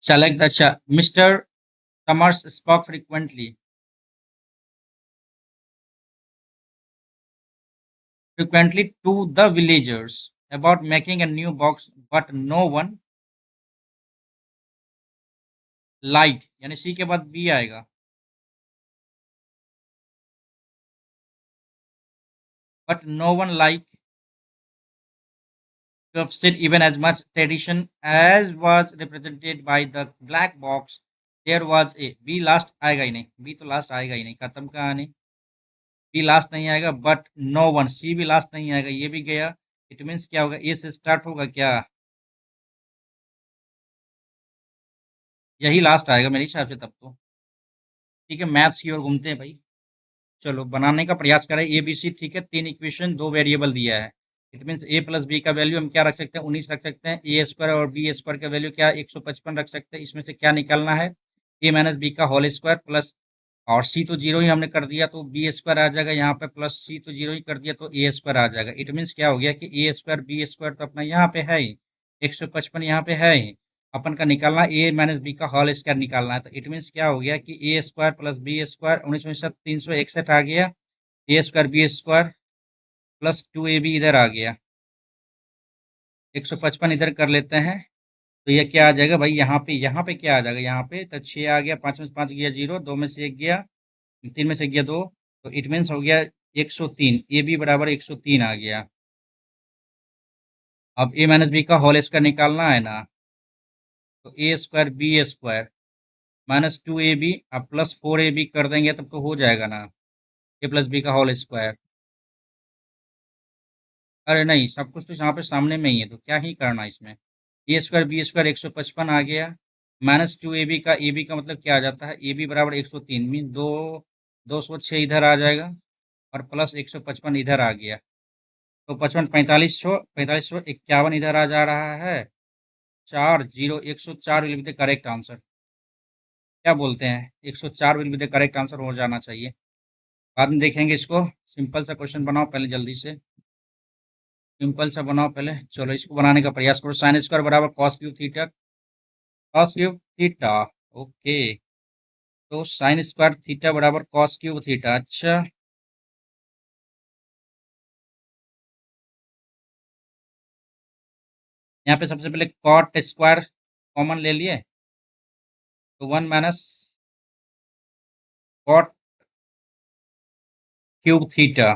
[SPEAKER 1] select the Mr. Summers spoke frequently। frequently to the villagers about making a new box, but no one liked, यानी सी के बाद B आएगा, but no one liked to upset even as much tradition as was represented by the black box. There was a B last आएगा ही नहीं, B तो last आएगा ही नहीं, खत्म कहानी। बी लास्ट नहीं आएगा, बट नो वन, सी भी लास्ट नहीं आएगा, ये भी गया। इट मीन्स क्या होगा, ए से स्टार्ट होगा क्या, यही लास्ट आएगा मेरे हिसाब से तब तो। ठीक है, मैथ्स की ओर घूमते हैं भाई। चलो बनाने का प्रयास करें। ए बी सी, ठीक है, तीन इक्वेशन, दो वेरिएबल दिया है। It means A plus B का वैल्यू हम क्या रख सकते हैं, 19 रख सकते हैं। ए स्क्वायर और बी स्क्वायर का वैल्यू क्या, 155 रख सकते हैं। इसमें से क्या निकालना है, ए माइनस बी का होल स्क्वायर प्लस, और सी तो जीरो ही हमने कर दिया तो बी स्क्वायर आ जाएगा यहाँ पे, प्लस सी तो जीरो ही कर दिया तो ए स्क्वायर आ जाएगा। इट मीन्स क्या हो गया कि ए स्क्वायर बी स्क्वायर तो अपना यहाँ पे है ही, 155 यहाँ पे है ही, अपन का निकालना ए माइनस बी का होल स्क्वायर निकालना है। तो इट मीन्स क्या हो गया कि A square plus B square 19 361 आ गया, A square B square plus 2ab इधर आ गया, 155 इधर कर लेते हैं। तो ये क्या आ जाएगा भाई, यहाँ पे क्या आ जाएगा, यहाँ पे तो 6 आ गया, 5 में से 5 गया 0, 2 में से 1 गया, 3 में से गया 2, तो इट मीन्स हो गया 103, ए बी बराबर 103 आ गया। अब ए माइनस बी का होल स्क्वायर निकालना है ना, तो A square B square minus 2ab अब प्लस 4ab कर देंगे तब तो हो जाएगा ना, ए प्लस बी का होल स्क्वायर। अरे नहीं, सब कुछ तो यहाँ पे सामने में ही है, तो क्या ही करना है इसमें। ए स्क्वायर बी स्क्वायर 155 आ गया, माइनस 2ab का, ए बी का मतलब क्या आ जाता है, ए बी बराबर 103, मीन 206 इधर आ जाएगा, और प्लस 155 इधर आ गया, तो 55 4500 51 इधर आ जा रहा है, 104 will be the correct answer. क्या बोलते हैं, 104 will be the correct answer हो जाना चाहिए। बाद में देखेंगे इसको। सिंपल सा क्वेश्चन बनाओ पहले जल्दी से, सिंपल सा बनाओ पहले। चलो इसको बनाने का प्रयास करो। साइन स्क्वायर बराबर cos cube theta, cos cube theta, okay. तो साइन स्क्वायर थीटा बराबर कॉस क्यूब थीटा, अच्छा। यहाँ पे सबसे पहले कॉट स्क्वायर कॉमन ले लिए, तो 1 माइनस कॉट क्यूब थीटा,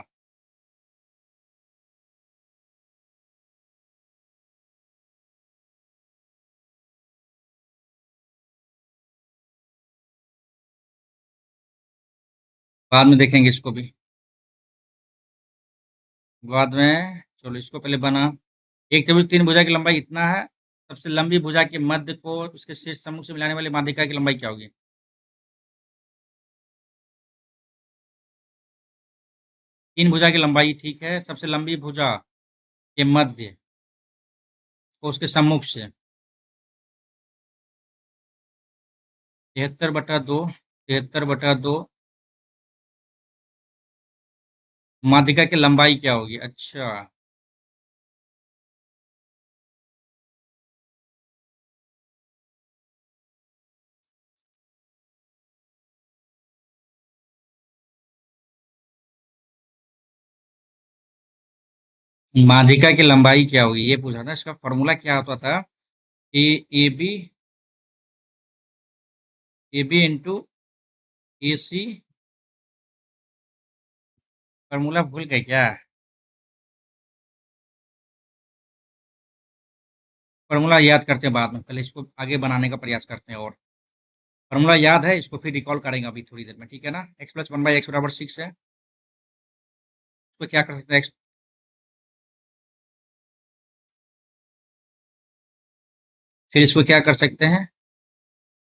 [SPEAKER 1] बाद में देखेंगे इसको भी, बाद में। चलो इसको पहले बना। एक त्रिभुज तीन भुजा की लंबाई इतना है, सबसे लंबी भुजा के मध्य को उसके शीर्ष समूह से मिलाने वाली माध्यिका की लंबाई क्या होगी। तीन भुजा की लंबाई, ठीक है, सबसे लंबी भुजा के मध्य को उसके सम्मुख से 73/2, 73/2 माध्यिका की लंबाई क्या होगी, अच्छा। माध्यिका की लंबाई क्या होगी ये पूछा था, इसका फॉर्मूला क्या होता था कि A B into A C, formula भूल गए क्या, फॉर्मूला याद करते हैं बाद में, पहले इसको आगे बनाने का प्रयास करते हैं। और फॉर्मूला याद है, इसको फिर रिकॉल करेंगे अभी थोड़ी देर में, ठीक है ना। एक्स प्लस 1/x बराबर 6 है, इसको क्या कर सकते हैं, एक्स, फिर इसको क्या कर सकते हैं,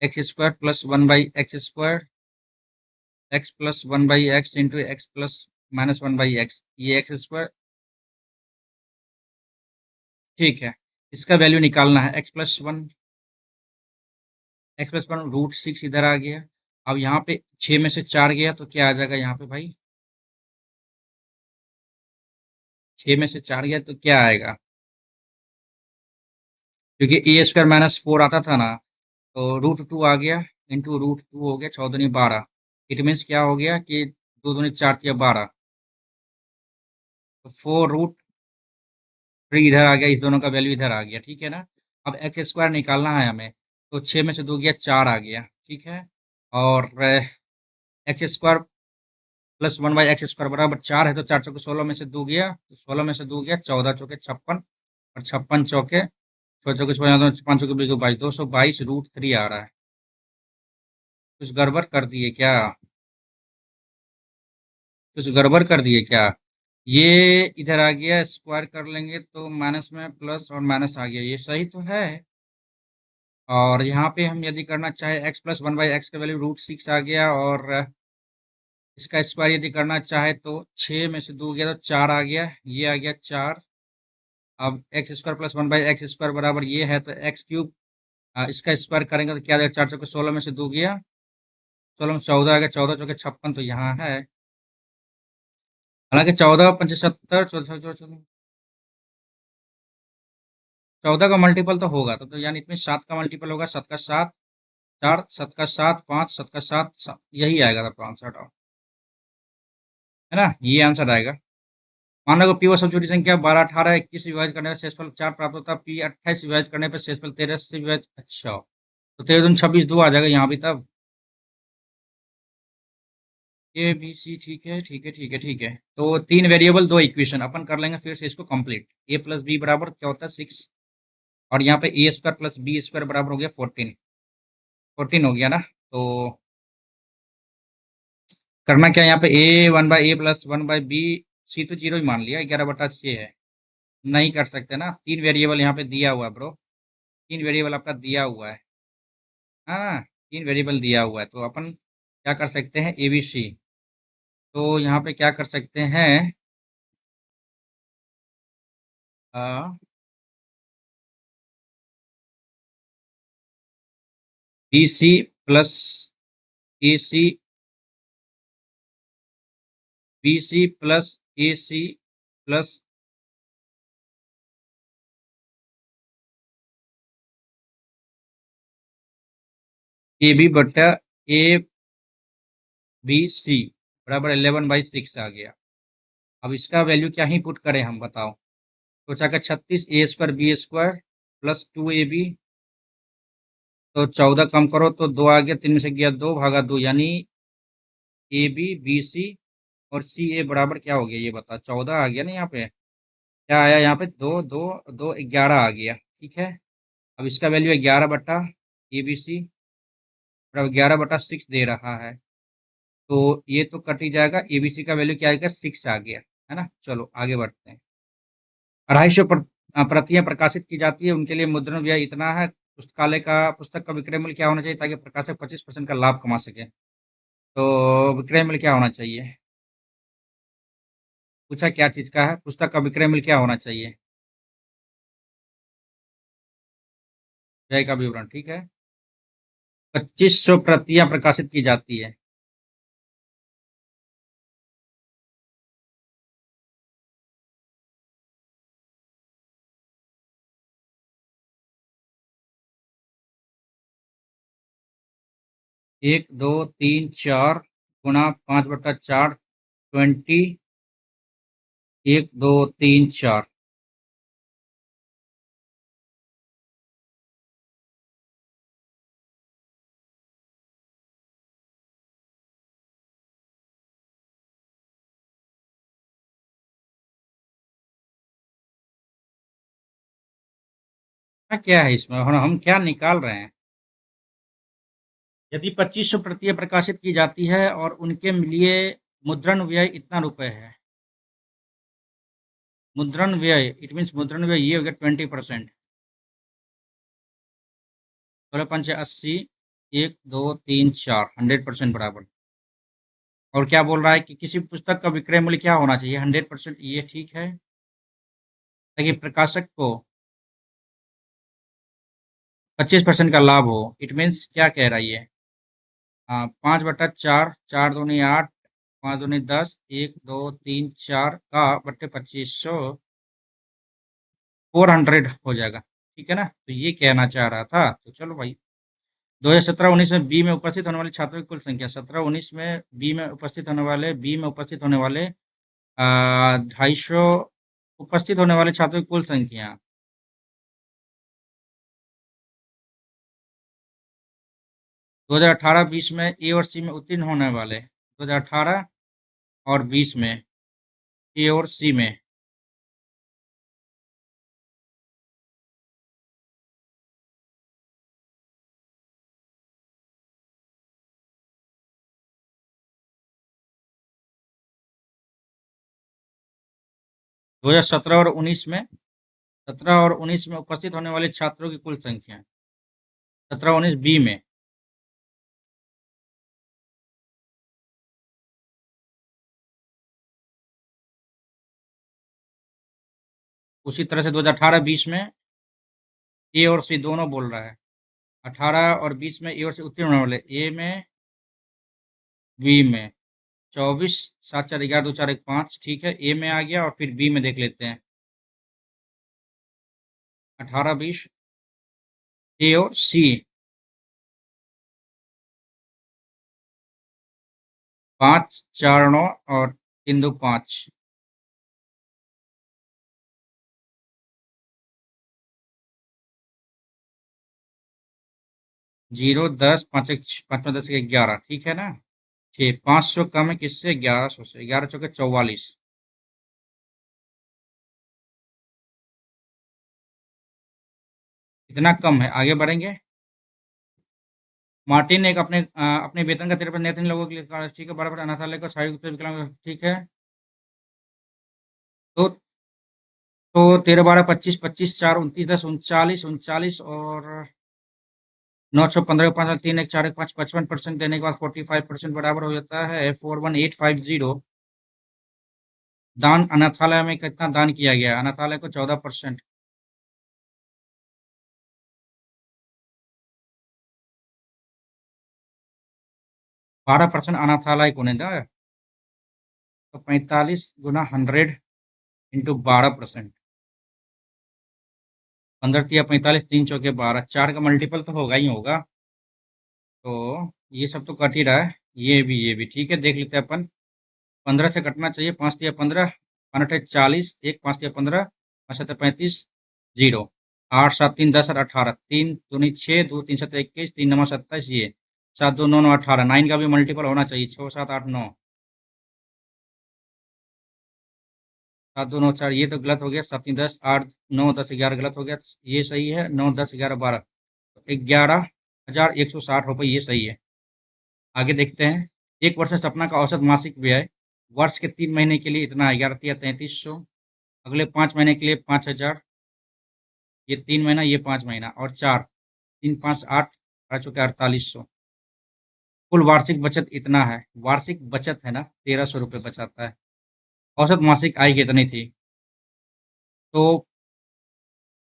[SPEAKER 1] x square plus 1/x square, x plus 1/x into x plus minus 1/x, ये एक्स स्क्वायर, ठीक है। इसका वैल्यू निकालना है, x+1 √6 इधर आ गया। अब यहाँ पे 6 में से 4 गया तो क्या आ जाएगा यहाँ पे भाई, 6 में से 4 गया तो क्या आएगा, क्योंकि ए स्क्वायर माइनस 4 आता था ना, तो √2 आ गया, इंटू √2 हो गया, 14×12। इट मीन्स क्या हो गया कि 2 दूनी 4 तिया 12, तो 4√3 इधर आ गया, इस दोनों का वैल्यू इधर आ गया, ठीक है ना। अब एक्स स्क्वायर निकालना है हमें, तो 6 में से 2 गया 4 आ गया, ठीक है। और एक्स स्क्वायर प्लस 1/x² बराबर 4 है, तो 4 चौके 16 में से 2 गया, तो 16 में से 2 गया 14 चौके 56, और 56 चौके 6 चौके 5 चौके 22, 222√3 आ रहा है। कुछ गड़बड़ कर दिए क्या? कुछ गड़बड़ कर दिए क्या? ये इधर आ गया, स्क्वायर कर लेंगे तो माइनस में प्लस और माइनस आ गया, ये सही तो है। और यहाँ पे हम यदि करना चाहे x प्लस 1/x का वैल्यू √6 आ गया, और इसका स्क्वायर यदि करना चाहे तो 6 में से 2 गया तो 4 आ गया, ये आ गया 4। अब एक्स स्क्वायर प्लस 1/x² बराबर ये है, तो एक्स क्यूब इसका स्क्वायर करेंगे तो क्या आ जाएगा, 4 चौके 16 में से 2 गया, 16 में 14 आ गया, 14 चौके 56 तो यहाँ है। हालांकि 14×5 = 70, 14 का मल्टीपल तो होगा, तो यानी इसमें 7 का मल्टीपल होगा, 7 का 7 4, 7 का 7 5, 7 का 7 यही आएगा तो आंसर, है ना, ये आंसर आएगा। मान लो पी व सबजोड़ी संख्या 12, 18, 21 से विभाजित करने पर शेषफल 4 प्राप्त होता है, पी 28 से विभाजित करने पर शेषफल 13 से विभाजित, अच्छा तो 13 दूनी 26, 2 आ जाएगा यहाँ भी तब। ए बी सी, ठीक है ठीक है ठीक है ठीक है। तो 3 वेरिएबल 2 इक्वेशन अपन कर लेंगे फिर से इसको कंप्लीट। ए प्लस बी बराबर क्या होता है 6, और यहाँ पे ए स्क्वायर प्लस बी स्क्वायर बराबर हो गया 14, 14 हो गया ना। तो करना क्या, यहाँ पे ए 1/a प्लस 1/b, सी तो 0 ही मान लिया, 11/6 है। नहीं कर सकते ना, 3 वेरिएबल यहाँ पे दिया हुआ है ब्रो, 3 वेरिएबल आपका दिया हुआ है। हाँ, 3 वेरिएबल दिया हुआ है, तो अपन क्या कर सकते हैं, ए बी सी। तो यहाँ पे क्या कर सकते हैं, B C plus A C, B C plus A C plus A B बटा ए बी सी बराबर 11/6 आ गया। अब इसका वैल्यू क्या ही पुट करें हम, बताओ। तो चाहे 36 A square B square plus 2ab, तो 14 कम करो तो 2 आ गया, 3 में से गया 2 भागा 2, यानी ए बी बी सी और सी ए बराबर क्या हो गया, ये बता, 14 आ गया ना। यहाँ पे क्या आया, यहाँ पे 2 2 2 11 आ गया, ठीक है। अब इसका वैल्यू है 11/ए बी सी, और अब 11/6 दे रहा है, तो ये तो कट ही जाएगा, ए बी सी का वैल्यू क्या आएगा, 6 आ गया, है ना। चलो आगे बढ़ते हैं। 250 प्रतियां प्रकाशित की जाती है, उनके लिए मुद्रण व्यय इतना है। पुस्तकालय का पुस्तक का विक्रय मूल्य क्या होना चाहिए ताकि प्रकाशक 25% का लाभ कमा सके? तो विक्रय मूल्य क्या होना चाहिए, पूछा क्या चीज का है, पुस्तक का विक्रय मूल्य क्या होना चाहिए, व्यय का विवरण, ठीक है। 2500 प्रतियां प्रकाशित की जाती है। एक दो तीन चार गुणा 5/4, 20, 1 2 3 4। क्या है इसमें, हम क्या निकाल रहे हैं? यदि 2500 प्रतियां प्रकाशित की जाती है और उनके लिए मुद्रण व्यय इतना रुपए है, मुद्रण व्यय इट मीन्स मुद्रण व्यय ये हो गया 20%। 16×5 = 80, 1 2 3 4, 100% बराबर। और क्या बोल रहा है कि किसी पुस्तक का विक्रय मूल्य क्या होना चाहिए, 100%, ये ठीक है, ताकि प्रकाशक को 25% का लाभ हो। इट मीन्स क्या कह रहा है ये, 5/4, 4 दूनी 8, 5 दूनी 10, 1 2 3 4 का बट्टे 2500, 400 हो जाएगा, ठीक है ना। तो ये कहना चाह रहा था, तो चलो भाई। 2017-19 में बी में उपस्थित होने वाले छात्रों की कुल संख्या, 17-19 में बी में उपस्थित होने वाले 250 उपस्थित होने वाले छात्रों की कुल संख्या 2018-20 में ए और सी में उत्तीर्ण होने वाले 2018 और 20 में ए और सी में 2017 और 19 में 17 और 19 में उपस्थित होने वाले छात्रों की कुल संख्या 17-19 बी में उसी तरह से 2018-20 में ए और सी दोनों बोल रहा है 18 और 20 में ए और सी उत्तीर्ण होने वाले ए में बी में 24 7 4 11 2 4 1 5 ठीक है ए में आ गया और फिर बी में देख लेते हैं 18-20 ए और सी 5 4 9 और 3 2 5 0 10 5 1 5 10 11 ठीक है ना 500 कम है किससे 1100 से 11 चौके 44 इतना कम है आगे बढ़ेंगे मार्टिन ने एक अपने वेतन का 53 नेत्रहीन लोगों के लिए ठीक है बराबर अनाथालय को सहायक रूप से विकलांग ठीक है तो 13 12 25 25 4 29 10 39 39 और 9 6 15 5 3 1 4 1 5 55% देने के बाद 45% बराबर हो जाता है 41850 दान अनाथालय में कितना दान किया गया है अनाथालय को 14% 12% अनाथालय को नहीं था तो 45 गुना 100 इंटू 12% 15 या 45 3 चौके 12 4 का मल्टीपल तो होगा ही होगा तो ये सब तो कट ही रहा है ये भी ठीक है देख लेते हैं अपन 15 से कटना चाहिए 5 या 15 अनठे 40 एक 5 या 15 पाँच सत्तर 35 जीरो 8 7 3 10 और 18 3 दूनी 6 2 3 7 21 3 9 27 ये 7 2 9 9 18 9 का भी मल्टीपल होना चाहिए 6 7 8 9 7 2 9 4 ये तो गलत हो गया 7 3 10 8 9 10 11 गलत हो गया ये सही है 9 10 11 12 11,160 रुपये ये सही है आगे देखते हैं एक वर्ष में सपना का औसत मासिक व्यय वर्ष के 3 महीने के लिए इतना है 11 या 3300 अगले 5 महीने के लिए 5000 ये 3 महीना ये 5 महीना और 4 3 5 8 आ चुका 4800 कुल वार्षिक बचत इतना है वार्षिक बचत है ना 1300 रुपये बचाता है औसत मासिक आय कितनी थी तो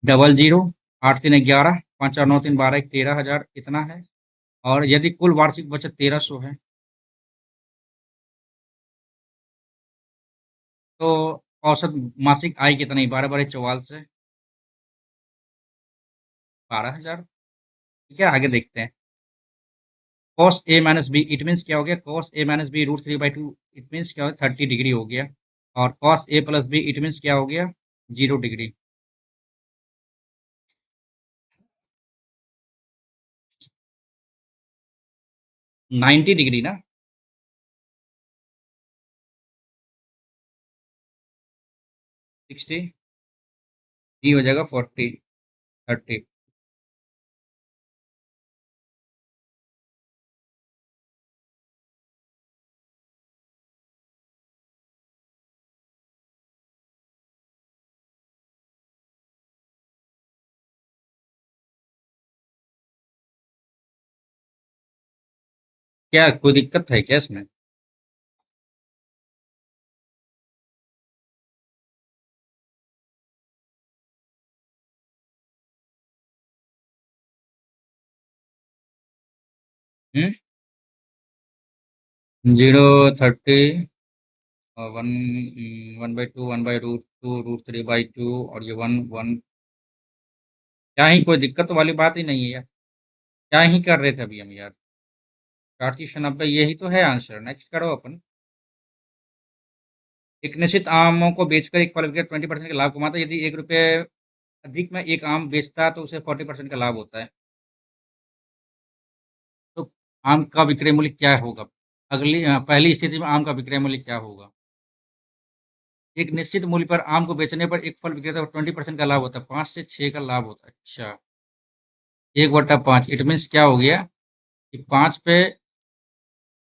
[SPEAKER 1] 00 8 3 11 5 4 9 3 12 13,000 इतना है और यदि कुल वार्षिक बचत 1300 है तो औसत मासिक आय कितनी 12 12 44 12,000 ठीक है आगे देखते हैं cos a minus B it means क्या हो गया cos a minus B √3/2 it means क्या हो 30 डिग्री हो गया और cos a plus B it means क्या हो गया 0 डिग्री 90 डिग्री ना 60 बी हो जाएगा 40 30 क्या कोई दिक्कत है क्या इसमें 0 30 वन 1/2 1/√2 √3/2 और ये 1 1 क्या ही कोई दिक्कत वाली बात ही नहीं है यार क्या ही कर रहे थे अभी हम यार 490 यही तो है आंसर नेक्स्ट करो अपन एक निश्चित आमों को बेचकर एक फल विक्रेता 20% का लाभ कमाता है। यदि ₹1 अधिक में एक आम बेचता है तो उसे 40% का लाभ होता है। तो आम का विक्रय मूल्य क्या होगा? पहली स्थिति में आम का विक्रय मूल्य क्या होगा? एक निश्चित मूल्य पर आम को बेचने पर एक फल विक्रेता को 20% का लाभ होता है, 5 से 6 का लाभ होता है। अच्छा, 1/5 इट मीन्स क्या हो गया कि 5 पे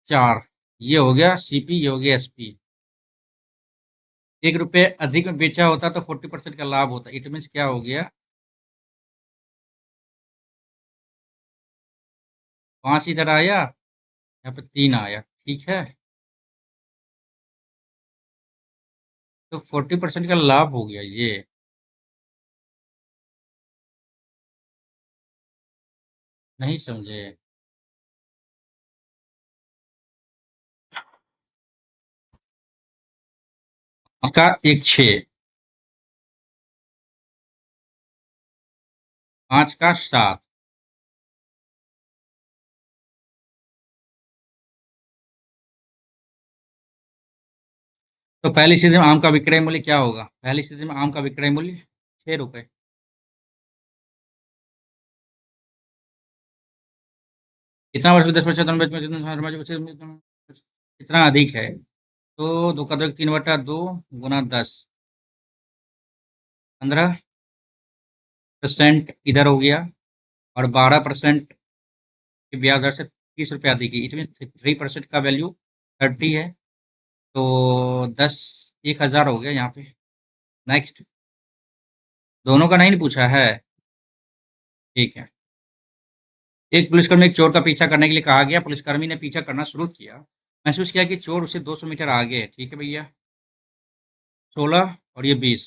[SPEAKER 1] 4 ये हो गया सीपी, ये हो गया एसपी। ₹1 अधिक में बेचा होता तो 40% का लाभ होता। इट मीन्स क्या हो गया 5 इधर आया, यहाँ पे 3 आया, ठीक है? तो 40% का लाभ हो गया ये। नहीं समझे? 5 का 1 6, 5 का 7। तो पहली स्थिति में आम का विक्रय मूल्य क्या होगा? पहली स्थिति में आम का विक्रय मूल्य ₹6। कितना वर्ष में 10% कितना अधिक है? तो 2 का 2 3/2 गुना 10, 15% इधर हो गया और 12% की ब्याज दर से ₹30 अधिक है। इट मीन्स 3% का वैल्यू 30 है। तो 10 1000 हो गया यहाँ पे। नेक्स्ट, दोनों का नहीं पूछा है। ठीक है। एक पुलिसकर्मी एक चोर का पीछा करने के लिए कहा गया। पुलिसकर्मी ने पीछा करना शुरू किया। महसूस किया कि चोर उससे 200 मीटर आगे है। ठीक है भैया। 16 और ये 20।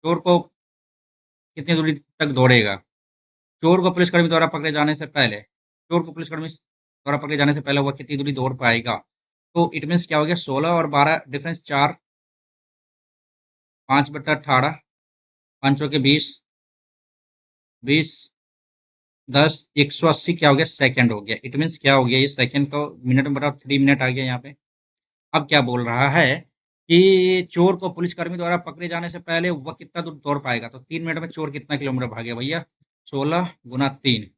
[SPEAKER 1] चोर को कितनी दूरी तक दौड़ेगा? चोर को पुलिसकर्मी द्वारा पकड़े जाने से पहले चोर को पुलिसकर्मी द्वारा पकड़े जाने से पहले वह कितनी दूरी दौड़ पाएगा? तो इट मीन्स क्या हो गया 16 और 12 डिफरेंस 4, 5/18, 5 चौके 20, 20 10 180 क्या हो गया सेकंड हो गया। इट मीन्स क्या हो गया ये सेकंड को मिनट में बराबर 3 मिनट आ गया यहाँ पे। अब क्या बोल रहा है कि चोर को पुलिसकर्मी द्वारा पकड़े जाने से पहले वह कितना दूर दौड़ पाएगा? तो 3 मिनट में चोर कितना किलोमीटर भागेगा भैया? 16 गुना 3,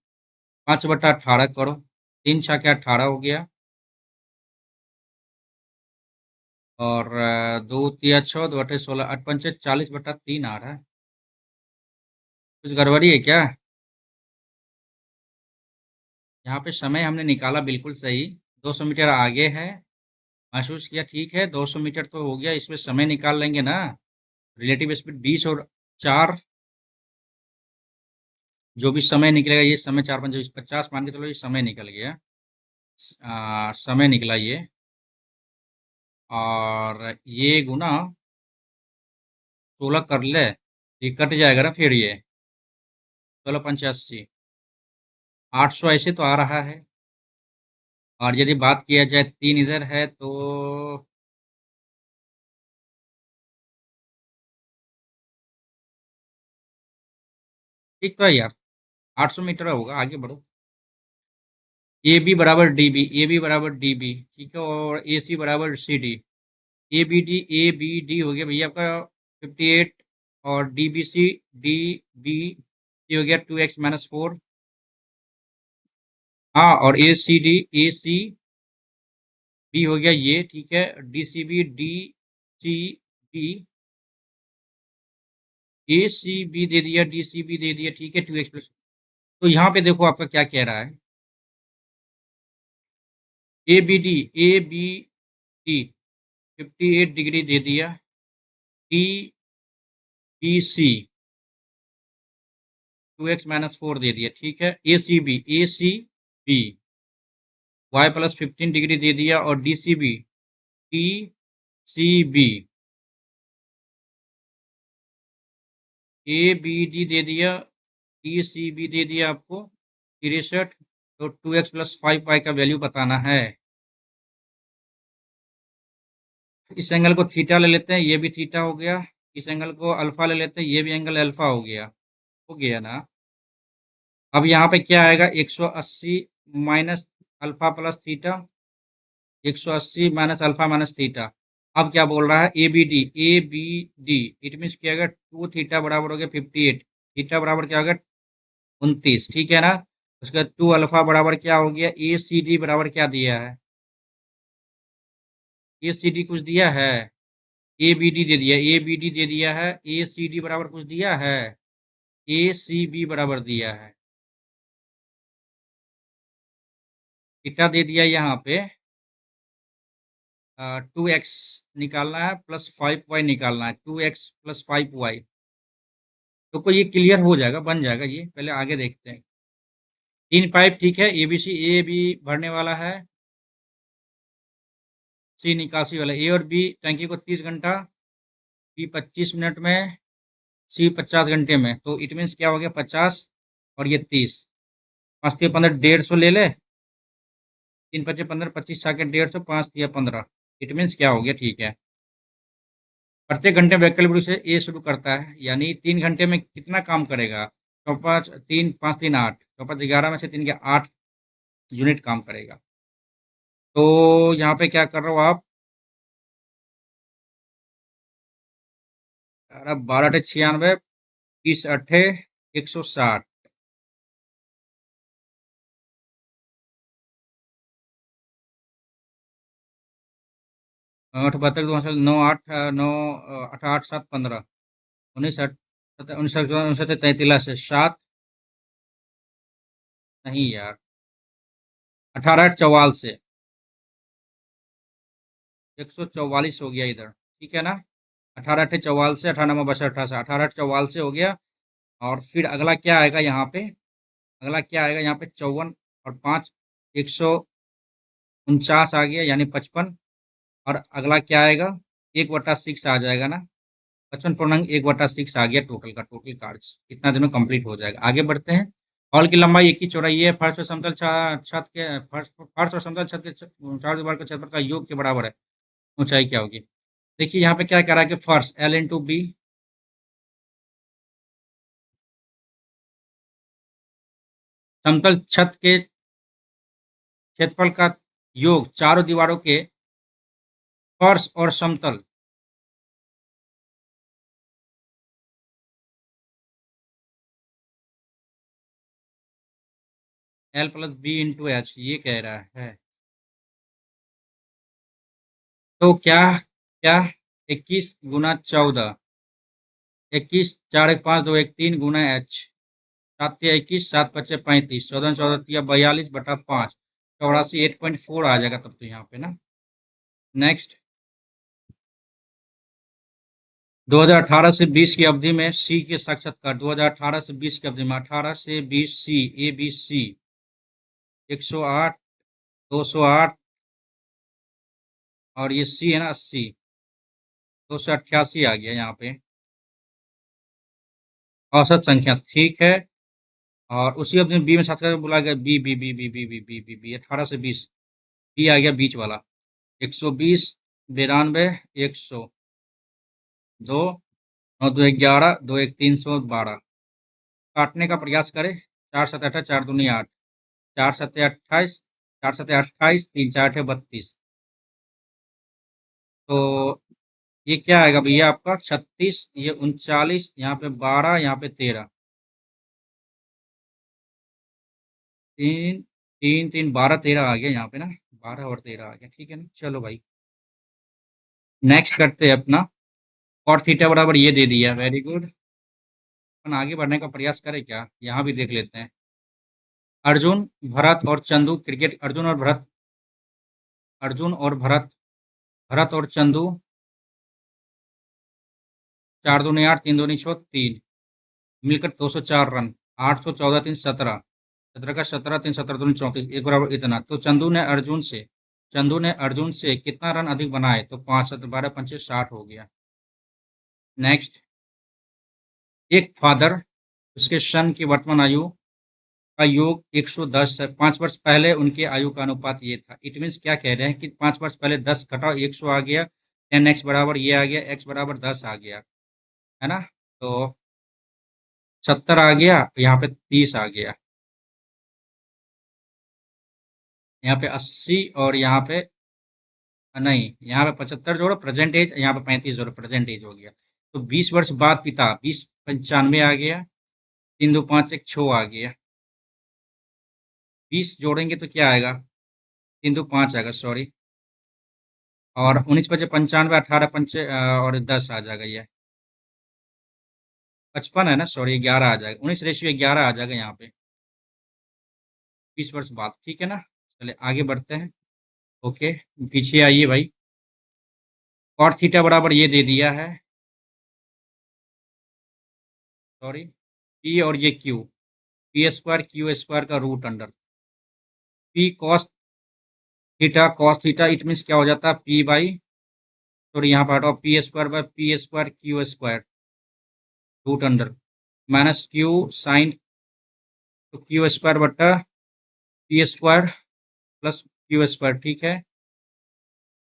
[SPEAKER 1] 5/18 करो, 3 छक्के 18 हो गया और 2 तिया 6, 2 अठे 16, 8 पंचे 40/3 आ रहा है। कुछ गड़बड़ी है क्या? यहाँ पे समय हमने निकाला बिल्कुल सही, 200 मीटर आगे है। महसूस किया ठीक है, 200 मीटर तो हो गया, इसमें समय निकाल लेंगे ना। रिलेटिव स्पीड 20 और 4, जो भी समय निकलेगा ये समय 4 5 20 50 मान के चलो ये समय निकल गया। समय निकला ये और ये गुना 16 कर ले, ये कट जाएगा ना फिर ये 16 × 5 = 80, 800 ऐसे तो आ रहा है। और यदि बात किया जाए 3 इधर है तो ठीक तो है यार, 800 मीटर होगा, आगे बढ़ो। ए बी बराबर डी बी, ए बी बराबर डी बी, ठीक है, और ए सी बराबर C D. A B D हो गया भैया आपका 58 और D B C D B ये हो गया 2x - 4। हाँ, और ए सी बी हो गया ये, ठीक है, D C B D C B A C B दे दिया, डी सी बी दे दिया, ठीक है, 2x+। तो यहाँ पे देखो आपका क्या कह रहा है, ए बी डी 58 डिग्री दे दिया, डी बी सी 2x - 4 दे दिया, ठीक है, ए सी बी y+15 डिग्री दे दिया और D C B A B D दे दिया, डी सी बी दे दिया आपको 63। तो 2x+5y का वैल्यू बताना है। इस एंगल को थीटा ले लेते हैं, ये भी थीटा हो गया। इस एंगल को अल्फा ले लेते हैं, ये भी एंगल अल्फा हो गया। हो गया ना? अब यहाँ पे क्या आएगा 180 minus alpha plus theta, 180 minus alpha minus theta. अब क्या बोल रहा है, A B D, A B D, it means क्या होगा, 2 थीटा बराबर हो गया 58, थीटा बराबर क्या होगा 29, ठीक है ना। उसका 2 अल्फा बराबर क्या हो गया, ए सी डी बराबर क्या दिया है, ए सी डी कुछ दिया है, ए बी डी दे दिया, ए बी डी दे दिया है, ए सी डी बराबर कुछ दिया है, ए सी बी बराबर दिया है, थीटा दे दिया यहाँ पे 2x निकालना है प्लस 5y निकालना है, 2x प्लस 5y। तो कोई ये क्लियर हो जाएगा, बन जाएगा ये, पहले आगे देखते हैं। 3 पाइप ठीक है, एबीसी, ए बी भरने वाला है, सी निकासी वाला, ए और बी टंकी को 30 घंटा, बी 25 मिनट में, सी 50 घंटे में। तो इट मीन्स क्या हो गया, 50 और ये 30, 5 × 3 = 15, 150 ले ले, 3 × 5 = 15, 25 छाके 150, 5 × 3 = 15। इट मीन्स क्या हो गया, ठीक है, प्रत्येक घंटे में वैकल्पिक रूप से ए शुरू करता है, यानी 3 घंटे में कितना काम करेगा, 5 × 3 = 11 में से 3 के 8 यूनिट काम करेगा। तो यहाँ पे क्या कर रहे हो आप, 12×8 = 96, 30×8 = 160, 8×72 = 9, 8 9 8 8 7 15, 19 19 19 33 7, नहीं यार, 18×8 = 44, 144 हो गया इधर, ठीक है ना। 18×8 = 44, 18×9 = 18, 18×8 = 44 हो गया। और फिर अगला क्या आएगा यहाँ पे, अगला क्या आएगा यहाँ पे, 54 और 5 149 आ गया, यानी 55। और अगला क्या आएगा, 1/6 आ जाएगा ना, 55.1/6 आ गया टोटल का, टोटल कार्ड्स इतना दिन में कंप्लीट हो जाएगा। आगे बढ़ते हैं। हॉल की लंबाई 1 की चौड़ाई है, फर्श और समतल छत के फर्श फर्श और समतल छत के चार दीवार के क्षेत्रफल का योग के बराबर है, ऊंचाई क्या होगी। देखिए यहाँ पे क्या कह रहा है कि फर्श L × B, समतल छत के क्षेत्रफल का योग चारों दीवारों के फर्श और समतल, L + B × H, ये कह रहा है। तो क्या क्या 21 × 14, 21, 4 1 5 2 1 3 × H, 7×21, 7×5 = 35, 14×14 = 42/5, 84 8.4 आ जाएगा तब तो यहाँ पे ना। नेक्स्ट, 2018 से 20 की अवधि में सी के साक्षात्कार, 2018 से 20 की अवधि में 18 से 20 सी, ए बी सी 108, 208, और ये सी है ना 80, 288 आ गया यहाँ पे औसत संख्या, ठीक है। और उसी अवधि में बी में साक्षात्कार बोला गया, B B B B B B B B B 18 से 20, बी आ गया बीच वाला, 120, 92, 100, 2, 9×2 = 11, 2×1 = 312। काटने का प्रयास करें, 4×7 = 8, 4×2 = 8, 4×7 = 28, 4×7 = 28, 3×4 = 32। तो ये क्या आएगा भैया आपका 36, ये 39, यहाँ पे 12, यहाँ पे 13, 3 3 3 12 13 आ गया यहाँ पे ना, 12 और 13 आ गया, ठीक है ना। चलो भाई नेक्स्ट करते हैं अपना, और थीटा बराबर ये दे दिया, वेरी गुड। अपन आगे बढ़ने का प्रयास करें क्या, यहाँ भी देख लेते हैं। अर्जुन, भरत और चंदू क्रिकेट, अर्जुन और भरत, भरत और चंदू 4×2 = 8, 3×2 = 6, 3 मिलकर 204 रन, 814, 3 17, 17 का 17, 3 17 दूनी 34, एक बराबर इतना। तो चंदू ने अर्जुन से कितना रन अधिक बनाए, तो 5, 17, 12 पंचे 60 हो गया। नेक्स्ट, एक फादर, उसके सन की वर्तमान आयु का योग 110 है, 5 वर्ष पहले उनके आयु का अनुपात ये था। इट मीन्स क्या कह रहे हैं कि 5 वर्ष पहले 10 घटाओ 100 आ गया, 10x बराबर ये आ गया, x बराबर 10 आ गया, है ना। तो 70 आ गया, यहाँ पे 30 आ गया, यहाँ पे 80, और यहाँ पे नहीं, यहाँ पे 75 जोड़ो प्रेजेंट एज, यहाँ पे 35 जोड़ो प्रेजेंट एज हो गया। तो 20 वर्ष बाद पिता, 20 95 आ गया, 3 2 5 एक 6 आ गया। 20 जोड़ेंगे तो क्या आएगा? 3 2 5 आएगा, सॉरी। और 19 5 95, 18 5 और 10 आ जाएगा ये। 55 है ना, सॉरी 11 आ जाएगा, 19:11 आ जाएगा यहाँ पे 20 वर्ष बाद। ठीक है ना? चले आगे बढ़ते हैं। ओके, पीछे आइए भाई। कॉट थीटा बराबर ये दे दिया है, सॉरी, पी और ये Q, P square Q square का root under P cos theta it means क्या हो जाता है? पी बाई, सॉरी यहाँ पर हटाओ, P square Q square root under minus Q sine, तो क्यू स्क्वायर बट्टा P square plus Q square. ठीक है,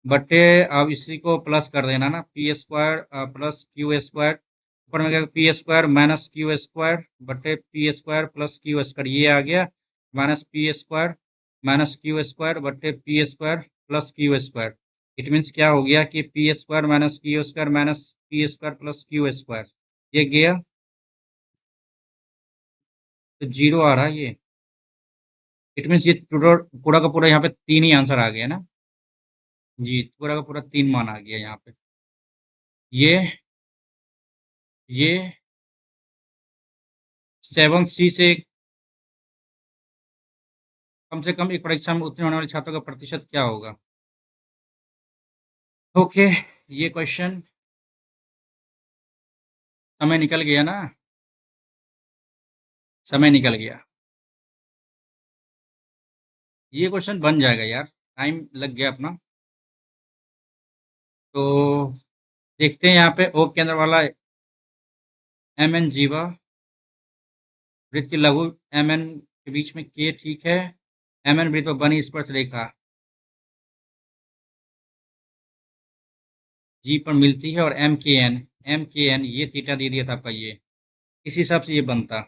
[SPEAKER 1] बटे अब इसी को प्लस कर देना ना, P square plus Q square, ऊपर में क्या, P square minus Q square बटे P square plus Q square, ये आ गया minus P square minus Q square बटे P square plus Q square. It means क्या हो गया कि P square minus Q square minus P square plus Q square, ये गया तो जीरो आ रहा है ये। इट मीन्स ये पूरा पूरा का पूरा यहाँ पे 3 ही आंसर आ गया ना जी, पूरा का पूरा 3 मान आ गया यहाँ पे। ये 7C से कम से कम एक परीक्षा में उत्तीर्ण होने वाले छात्रों का प्रतिशत क्या होगा? ओके, ये क्वेश्चन, समय निकल गया ना, समय निकल गया। ये क्वेश्चन बन जाएगा यार, टाइम लग गया अपना। तो देखते हैं यहाँ पे ओ के अंदर वाला एम एन जीवा, वृत्त की लघु एम एन के बीच में के, ठीक है, एम एन वृत्त पर बनी स्पर्श रेखा जी पर मिलती है, और एम के एन ये थीटा दे दिया था आपका ये, इस हिसाब से ये बनता।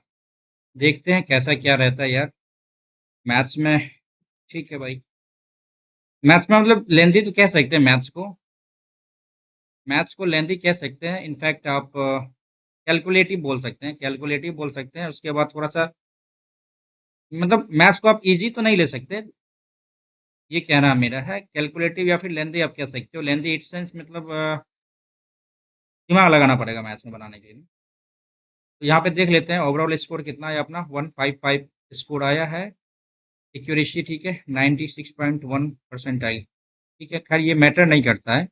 [SPEAKER 1] देखते हैं कैसा क्या रहता है यार मैथ्स में। ठीक है भाई, मैथ्स में मतलब लेंथी तो कह सकते हैं मैथ्स को लेंथी कह सकते हैं, इनफैक्ट आप कैलकुलेटिव बोल सकते हैं, कैलकुलेटिव बोल सकते हैं। उसके बाद थोड़ा सा मतलब मैथ्स को आप इजी तो नहीं ले सकते, ये कहना मेरा है। कैलकुलेटिव या फिर लेंथी आप कह सकते हो। लेंथी इट सेंस मतलब दिमाग लगाना पड़ेगा मैथ्स में बनाने के लिए। तो यहाँ पे देख लेते हैं ओवरऑल स्कोर कितना है अपना, 155 स्कोर आया है। एक्यूरेसी ठीक है, 96.1 परसेंटाइल। ठीक है, खैर ये मैटर नहीं करता है।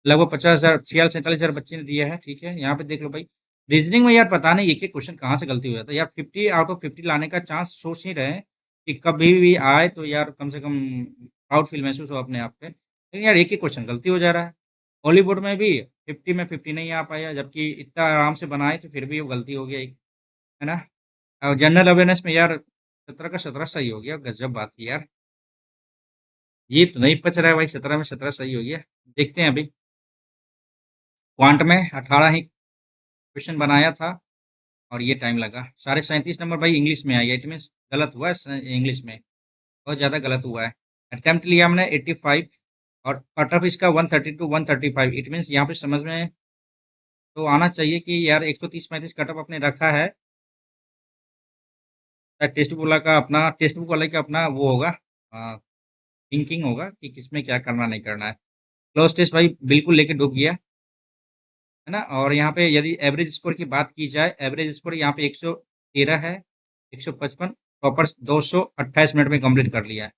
[SPEAKER 1] लगभग 50,000 46-47,000 बच्चे ने दिया है। ठीक है, यहाँ पे देख लो भाई, रीजनिंग में यार पता नहीं एक एक क्वेश्चन कहाँ से गलती हो जाता है यार। 50 आउट ऑफ 50 लाने का चांस सोच नहीं रहे कि कभी भी आए तो यार कम से कम प्राउड फील महसूस हो अपने आप पे, लेकिन यार एक एक क्वेश्चन गलती हो जा रहा है। हॉलीवुड में भी 50 में 50 नहीं आ पाया, जबकि इतना आराम से बनाए तो फिर भी वो गलती हो गया एक, है ना। और जनरल अवेयरनेस में यार 17 का 17 सही हो गया, गजब बात की यार। ये तो नहीं पच रहा है भाई, 17 में 17 सही हो गया। देखते हैं अभी। क्वांट में 18 ही क्वेश्चन बनाया था, और ये टाइम लगा। 37.5 नंबर भाई इंग्लिश में आया, इट मीन्स गलत हुआ है इंग्लिश में, बहुत ज़्यादा गलत हुआ है। अटेम्प्ट लिया हमने 85, और कट ऑफ इसका 132 135, इट मीन्स यहाँ पे समझ में तो आना चाहिए कि यार 130-135 कट ऑफ अपने रखा है। टेस्ट बुक वाला का अपना वो होगा, थिंकिंग होगा कि किसमें क्या करना नहीं करना है। क्लोज टेस्ट भाई बिल्कुल लेके डूब गया, है ना। और यहाँ पे यदि एवरेज स्कोर की बात की जाए, एवरेज स्कोर यहाँ पे 113 है, 155। टॉपर्स 228 मिनट में कंप्लीट कर लिया है।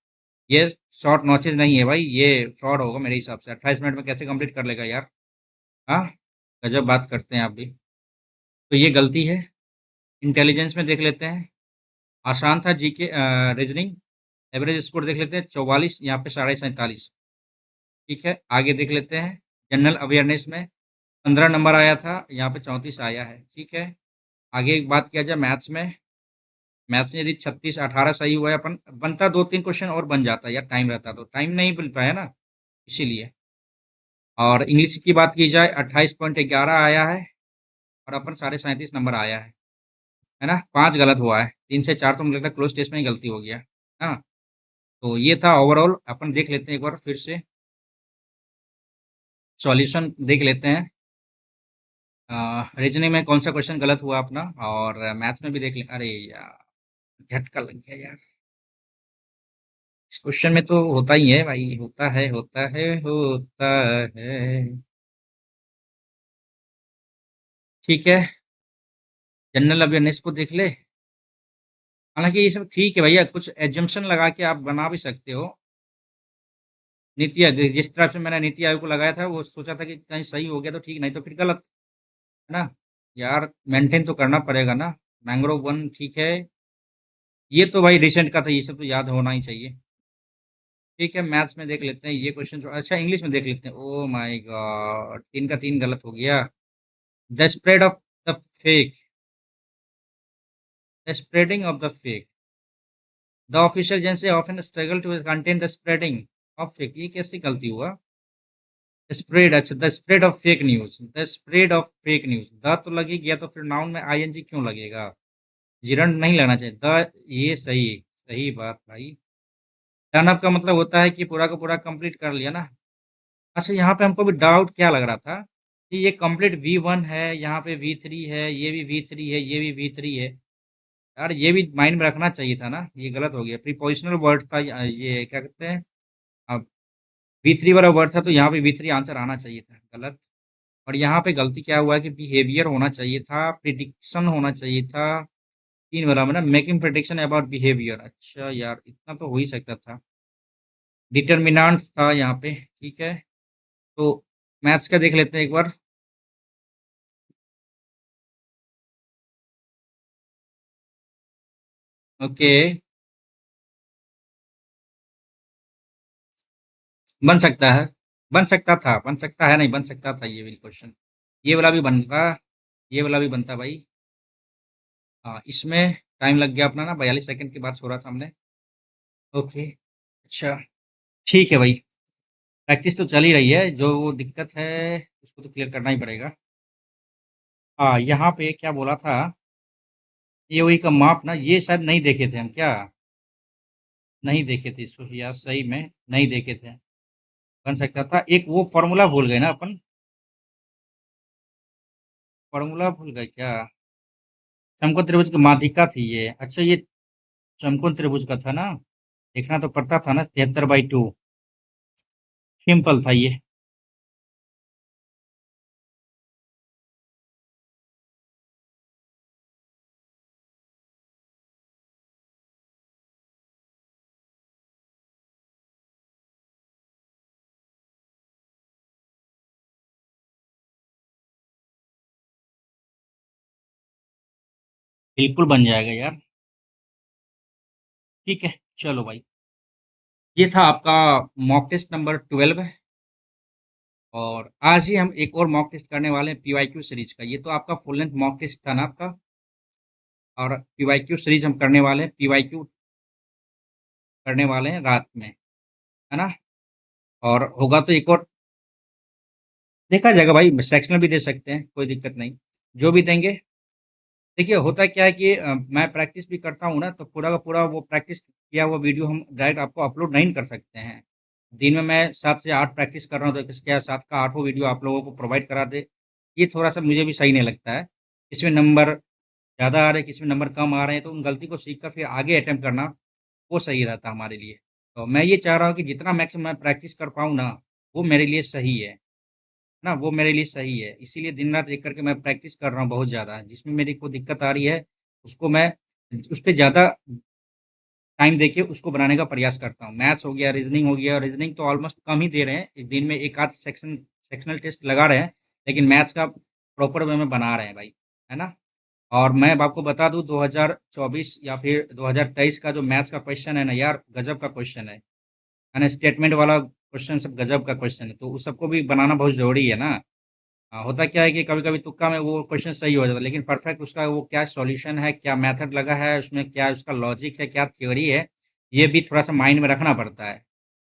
[SPEAKER 1] ये शॉर्ट नॉचेज नहीं है भाई, ये फ्रॉड होगा मेरे हिसाब से। 28 मिनट में कैसे कंप्लीट कर लेगा यार? हाँ, गजब बात करते हैं आप भी। तो ये गलती है। इंटेलिजेंस में देख लेते हैं, आसान था जीके रीजनिंग। एवरेज स्कोर देख लेते हैं 44, यहाँ पे 47.5। ठीक है, आगे देख लेते हैं। जनरल अवेयरनेस में 15 नंबर आया था, यहाँ पे 34 आया है। ठीक है, आगे एक बात किया जाए मैथ्स में। मैथ्स में यदि 36-18 सही हुआ है अपन, बनता 2-3 क्वेश्चन और बन जाता है यार, टाइम रहता तो। टाइम नहीं मिल पाया ना, इसीलिए। और इंग्लिश की बात की जाए 28.11 आया है, और अपन 37.5 नंबर आया है ना। 5 गलत हुआ है, 3 से 4 तो मुझे लगता है क्लोज टेस्ट में ही गलती हो गया। हाँ, तो ये था ओवरऑल। अपन देख लेते हैं एक बार फिर से। सॉल्यूशन देख लेते हैं। रीजनिंग में कौन सा क्वेश्चन गलत हुआ अपना, और मैथ्स में भी देख लें। अरे यार, झटका लग गया यार। इस क्वेश्चन में तो होता ही है भाई, होता है होता है होता है। ठीक है, जनरल अवेयरनेस को देख ले। हालांकि ये सब ठीक है भैया, कुछ एजम्पशन लगा के आप बना भी सकते हो। नीति आयोग, जिस तरह से मैंने नीति आयोग को लगाया था, वो सोचा था कि कहीं सही हो गया तो ठीक, नहीं तो फिर गलत, है ना। यार मेंटेन तो करना पड़ेगा ना। मैंग्रोव वन ठीक है। ये तो भाई रिसेंट का था, ये सब तो याद होना ही चाहिए। ठीक है, मैथ्स में देख लेते हैं ये क्वेश्चन। अच्छा, इंग्लिश में देख लेते हैं। ओ माय गॉड, तीन का तीन गलत हो गया। The spread of the fake, the spreading of the fake, the official agency often struggle to contain the spreading of fake. ये कैसी गलती हुआ? स्प्रेड, अच्छा, the spread of fake news, the spread of fake news. The तो लग ही गया, तो फिर नाउन में आईएनजी क्यों लगेगा? जिरंड नहीं लगना चाहिए द। ये सही, सही बात भाई। टर्न अप का मतलब होता है कि पूरा का पूरा कंप्लीट कर लिया ना। अच्छा, यहाँ पे हमको भी डाउट क्या लग रहा था कि ये कंप्लीट V1 है, यहाँ पे V3 है, ये भी V3 है, ये भी V3 है। यार ये भी माइंड में रखना चाहिए था ना, ये गलत हो गया। प्रीपोजिशनल वर्ड था, ये क्या कहते हैं, अब V3 वाला वर्ड था, तो यहाँ पे V3 आंसर आना चाहिए था, गलत। और यहाँ पे गलती क्या हुआ है कि बिहेवियर होना चाहिए था, प्रिडिक्शन होना चाहिए था। तीन वाला में ना, मेकिंग प्रिडिक्शन अबाउट बिहेवियर। अच्छा यार, इतना तो हो ही सकता था। डिटर्मिनेंट था यहाँ पे, ठीक है। तो मैथ्स का देख लेते हैं एक बार। ओके, बन सकता है, बन सकता था, बन सकता है, नहीं बन सकता था, ये भी क्वेश्चन। ये वाला भी बनता, ये वाला भी बनता भाई। हाँ, इसमें टाइम लग गया अपना ना, 42 सेकंड की बात हो रहा था हमने। ओके, अच्छा, ठीक है भाई। प्रैक्टिस तो चल ही रही है, जो वो दिक्कत है उसको तो क्लियर करना ही पड़ेगा। हाँ, यहाँ पे क्या बोला था, ये वही का माप ना, ये शायद नहीं देखे थे हम क्या? नहीं देखे थे इसको यार, सही में नहीं देखे थे। बन सकता था, एक वो फॉर्मूला भूल गए ना अपन। फॉर्मूला भूल गए क्या? समकोण त्रिभुज की माध्यिका थी ये। अच्छा, ये समकोण त्रिभुज का था ना, देखना तो पड़ता था ना, 73/2। सिंपल था ये। बिल्कुल बन जाएगा यार। ठीक है, चलो भाई। ये था आपका मॉक टेस्ट नंबर 12। और आज ही हम एक और मॉक टेस्ट करने वाले हैं पीवाईक्यू सीरीज का। ये तो आपका फुल लेंथ मॉक टेस्ट था ना आपका, और पीवाईक्यू सीरीज हम करने वाले हैं, पीवाईक्यू करने वाले हैं रात में, है ना। और होगा तो एक और देखा जाएगा भाई, सेक्शनल भी दे सकते हैं, कोई दिक्कत नहीं, जो भी देंगे। देखिए, होता क्या है कि मैं प्रैक्टिस भी करता हूँ ना, तो पूरा का पूरा वो प्रैक्टिस किया हुआ वीडियो हम डायरेक्ट आपको अपलोड नहीं कर सकते हैं। दिन में मैं 7 से 8 प्रैक्टिस कर रहा हूँ, तो क्या 7 का 8वां वीडियो आप लोगों को प्रोवाइड करा दे, ये थोड़ा सा मुझे भी सही नहीं लगता है। इसमें नंबर ज़्यादा आ रहे हैं, किसी में नंबर कम आ रहे हैं, तो उन गलती को सीख कर फिर आगे अटेम्प्ट करना, वो सही रहता है हमारे लिए। तो मैं ये चाह रहा हूँ कि जितना मैक्सिमम मैं प्रैक्टिस कर पाऊँ ना, वो मेरे लिए सही है ना, वो मेरे लिए सही है। इसीलिए दिन रात एक करके मैं प्रैक्टिस कर रहा हूँ बहुत ज़्यादा। जिसमें मेरी को दिक्कत आ रही है, उसको मैं उस पे ज़्यादा टाइम देके उसको बनाने का प्रयास करता हूँ। मैथ्स हो गया, रीजनिंग हो गया, रीजनिंग तो ऑलमोस्ट कम ही दे रहे हैं, एक दिन में एक आध सेक्शनल टेस्ट लगा रहे हैं, लेकिन मैथ्स का प्रॉपर वे में बना रहे हैं भाई, है ना। और मैं अब आपको बता दूं, 2024 या फिर 2023 का जो मैथ्स का क्वेश्चन है ना यार, गजब का क्वेश्चन है ना। स्टेटमेंट वाला क्वेश्चन सब गजब का क्वेश्चन है, तो उस सबको भी बनाना बहुत जरूरी है ना। हाँ, होता क्या है कि कभी कभी तुक्का में वो क्वेश्चन सही हो जाता है, लेकिन परफेक्ट उसका वो क्या सॉल्यूशन है, क्या मेथड लगा है उसमें, क्या उसका लॉजिक है, क्या थ्योरी है, ये भी थोड़ा सा माइंड में रखना पड़ता है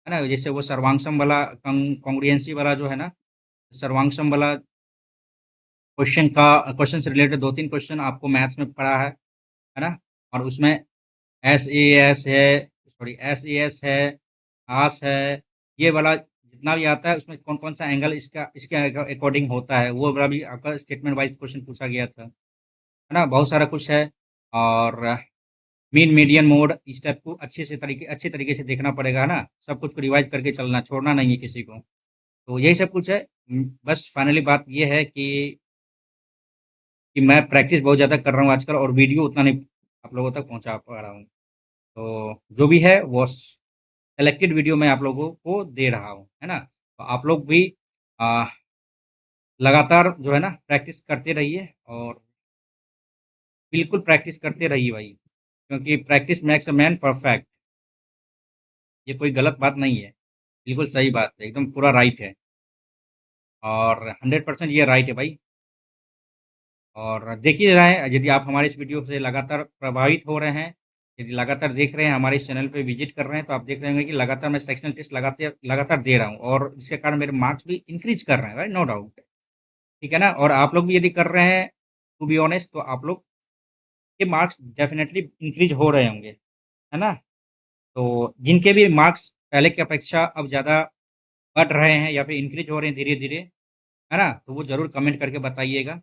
[SPEAKER 1] ना। जैसे वो सर्वांगसम वाला, कॉन्ग्रुएंसी वाला जो है ना, सर्वांगसम वाला क्वेश्चन से रिलेटेड 2-3 क्वेश्चन आपको मैथ्स में पढ़ा है ना। और उसमें एस ए एस है, सॉरी एस ए एस है, आस है, ये वाला जितना भी आता है उसमें कौन-कौन सा एंगल इसके अकॉर्डिंग होता है, वो वाला भी आपका स्टेटमेंट वाइज़ क्वेश्चन पूछा गया था, है ना? बहुत सारा कुछ है और मीन, मीडियन, मोड इस टाइप को अच्छे तरीके से देखना पड़ेगा, है ना? सब कुछ को रिवाइज़ करके चलना, छोड़ना नहीं है किसी को। तो यही सब कुछ है। बस फाइनली बात ये है कि मैं प्रैक्टिस बहुत ज़्यादा कर रहा हूँ आजकल और वीडियो उतना नहीं आप लोगों तक पहुँचा पा रहा हूँ। तो जो भी है वो सेलेक्टेड वीडियो मैं आप लोगों को दे रहा हूँ, है ना? तो आप लोग भी अ, लगातार जो है ना प्रैक्टिस करते रहिए और बिल्कुल प्रैक्टिस करते रहिए भाई, क्योंकि practice makes a man perfect. ये कोई गलत बात नहीं है, बिल्कुल सही बात है, एकदम पूरा राइट है और 100% ये राइट है भाई। और देख ही रहे हैं, यदि आप हमारे इस वीडियो से लगातार प्रभावित हो रहे हैं, यदि लगातार देख रहे हैं, हमारे इस चैनल पे विज़िट कर रहे हैं, तो आप देख रहे होंगे कि लगातार मैं सेक्शनल टेस्ट लगातार दे रहा हूँ और जिसके कारण मेरे मार्क्स भी इंक्रीज़ कर रहे हैं, राइट? नो डाउट, ठीक है ना? और आप लोग भी यदि कर रहे हैं, टू बी ऑनेस्ट तो आप लोग के मार्क्स डेफ़िनिटली इंक्रीज़ हो रहे होंगे, है ना? तो जिनके भी मार्क्स पहले की अपेक्षा अब ज़्यादा बढ़ रहे हैं या फिर इंक्रीज़ हो रहे हैं धीरे-धीरे, है ना? तो वो ज़रूर कमेंट करके बताइएगा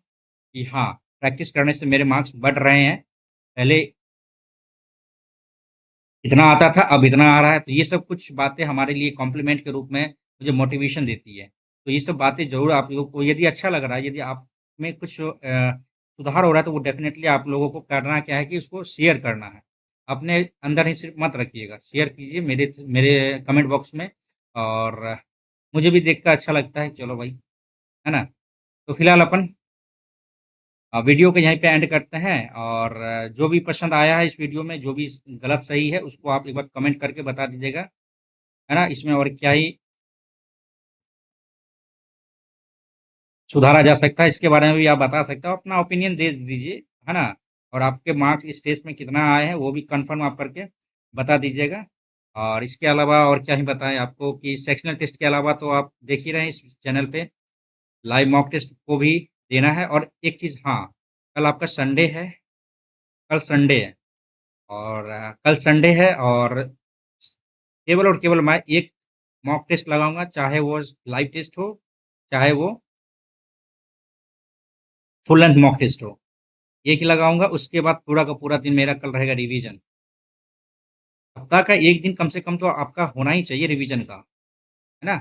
[SPEAKER 1] कि हाँ, प्रैक्टिस करने से मेरे मार्क्स बढ़ रहे हैं। पहले इतना आता था, अब इतना आ रहा है, तो ये सब कुछ बातें हमारे लिए कॉम्प्लीमेंट के रूप में मुझे मोटिवेशन देती है। तो ये सब बातें ज़रूर आप लोगों को यदि अच्छा लग रहा है, यदि आप में कुछ सुधार हो रहा है, तो वो डेफ़िनेटली आप लोगों को करना क्या है कि उसको शेयर करना है। अपने अंदर ही सिर्फ़ मत रखिएगा, शेयर कीजिए मेरे कमेंट बॉक्स में और मुझे भी देख कर अच्छा लगता है, चलो भाई, है ना? तो फिलहाल अपन वीडियो को यहीं पे एंड करते हैं और जो भी पसंद आया है इस वीडियो में, जो भी गलत सही है, उसको आप एक बार कमेंट करके बता दीजिएगा, है ना? इसमें और क्या ही सुधारा जा सकता है, इसके बारे में भी आप बता सकते हो, अपना ओपिनियन दे दीजिए, है ना? और आपके मार्क्स इस टेस्ट में कितना आए हैं, वो भी कन्फर्म आप करके बता दीजिएगा। और इसके अलावा और क्या ही बताएँ आपको कि सेक्शनल टेस्ट के अलावा तो आप देख ही रहे हैं इस चैनल पे, लाइव मॉक टेस्ट को भी देना है और एक चीज़ हाँ, कल आपका संडे है, कल संडे है। और कल संडे है और केवल और केवल मैं एक मॉक टेस्ट लगाऊँगा, चाहे वो लाइव टेस्ट हो, चाहे वो फुल लेंथ मॉक टेस्ट हो। एक ही लगाऊँगा, उसके बाद पूरा का पूरा दिन मेरा कल रहेगा रिवीजन। सप्ताह का 1 दिन कम से कम तो आपका होना ही चाहिए रिवीजन का, है ना?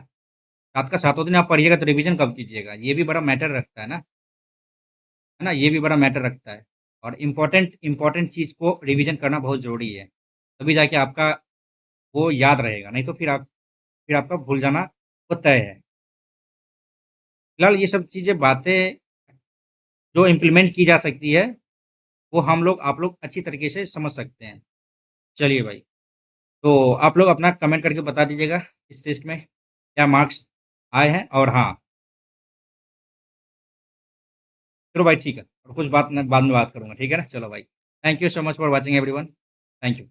[SPEAKER 1] सात का सातों दिन आप पढ़िएगा तो रिवीजन कब कीजिएगा? ये भी बड़ा मैटर रखता है ना? ये भी बड़ा मैटर रखता है। और इम्पोर्टेंट इम्पोर्टेंट चीज़ को रिवीजन करना बहुत ज़रूरी है। तभी जाके आपका वो याद रहेगा, नहीं तो फिर आपका भूल जाना वो तय है। फिलहाल ये सब चीज़ें बातें जो इम्प्लीमेंट की जा सकती है, वो आप लोग अच्छी तरीके से समझ सकते हैं। चलिए भाई, तो आप लोग अपना कमेंट करके बता दीजिएगा इस टेस्ट में क्या मार्क्स आए हैं और हाँ, चलो भाई ठीक है और कुछ बात न बाद में बात करूँगा, ठीक है ना? चलो भाई, thank you so much for watching everyone. Thank you.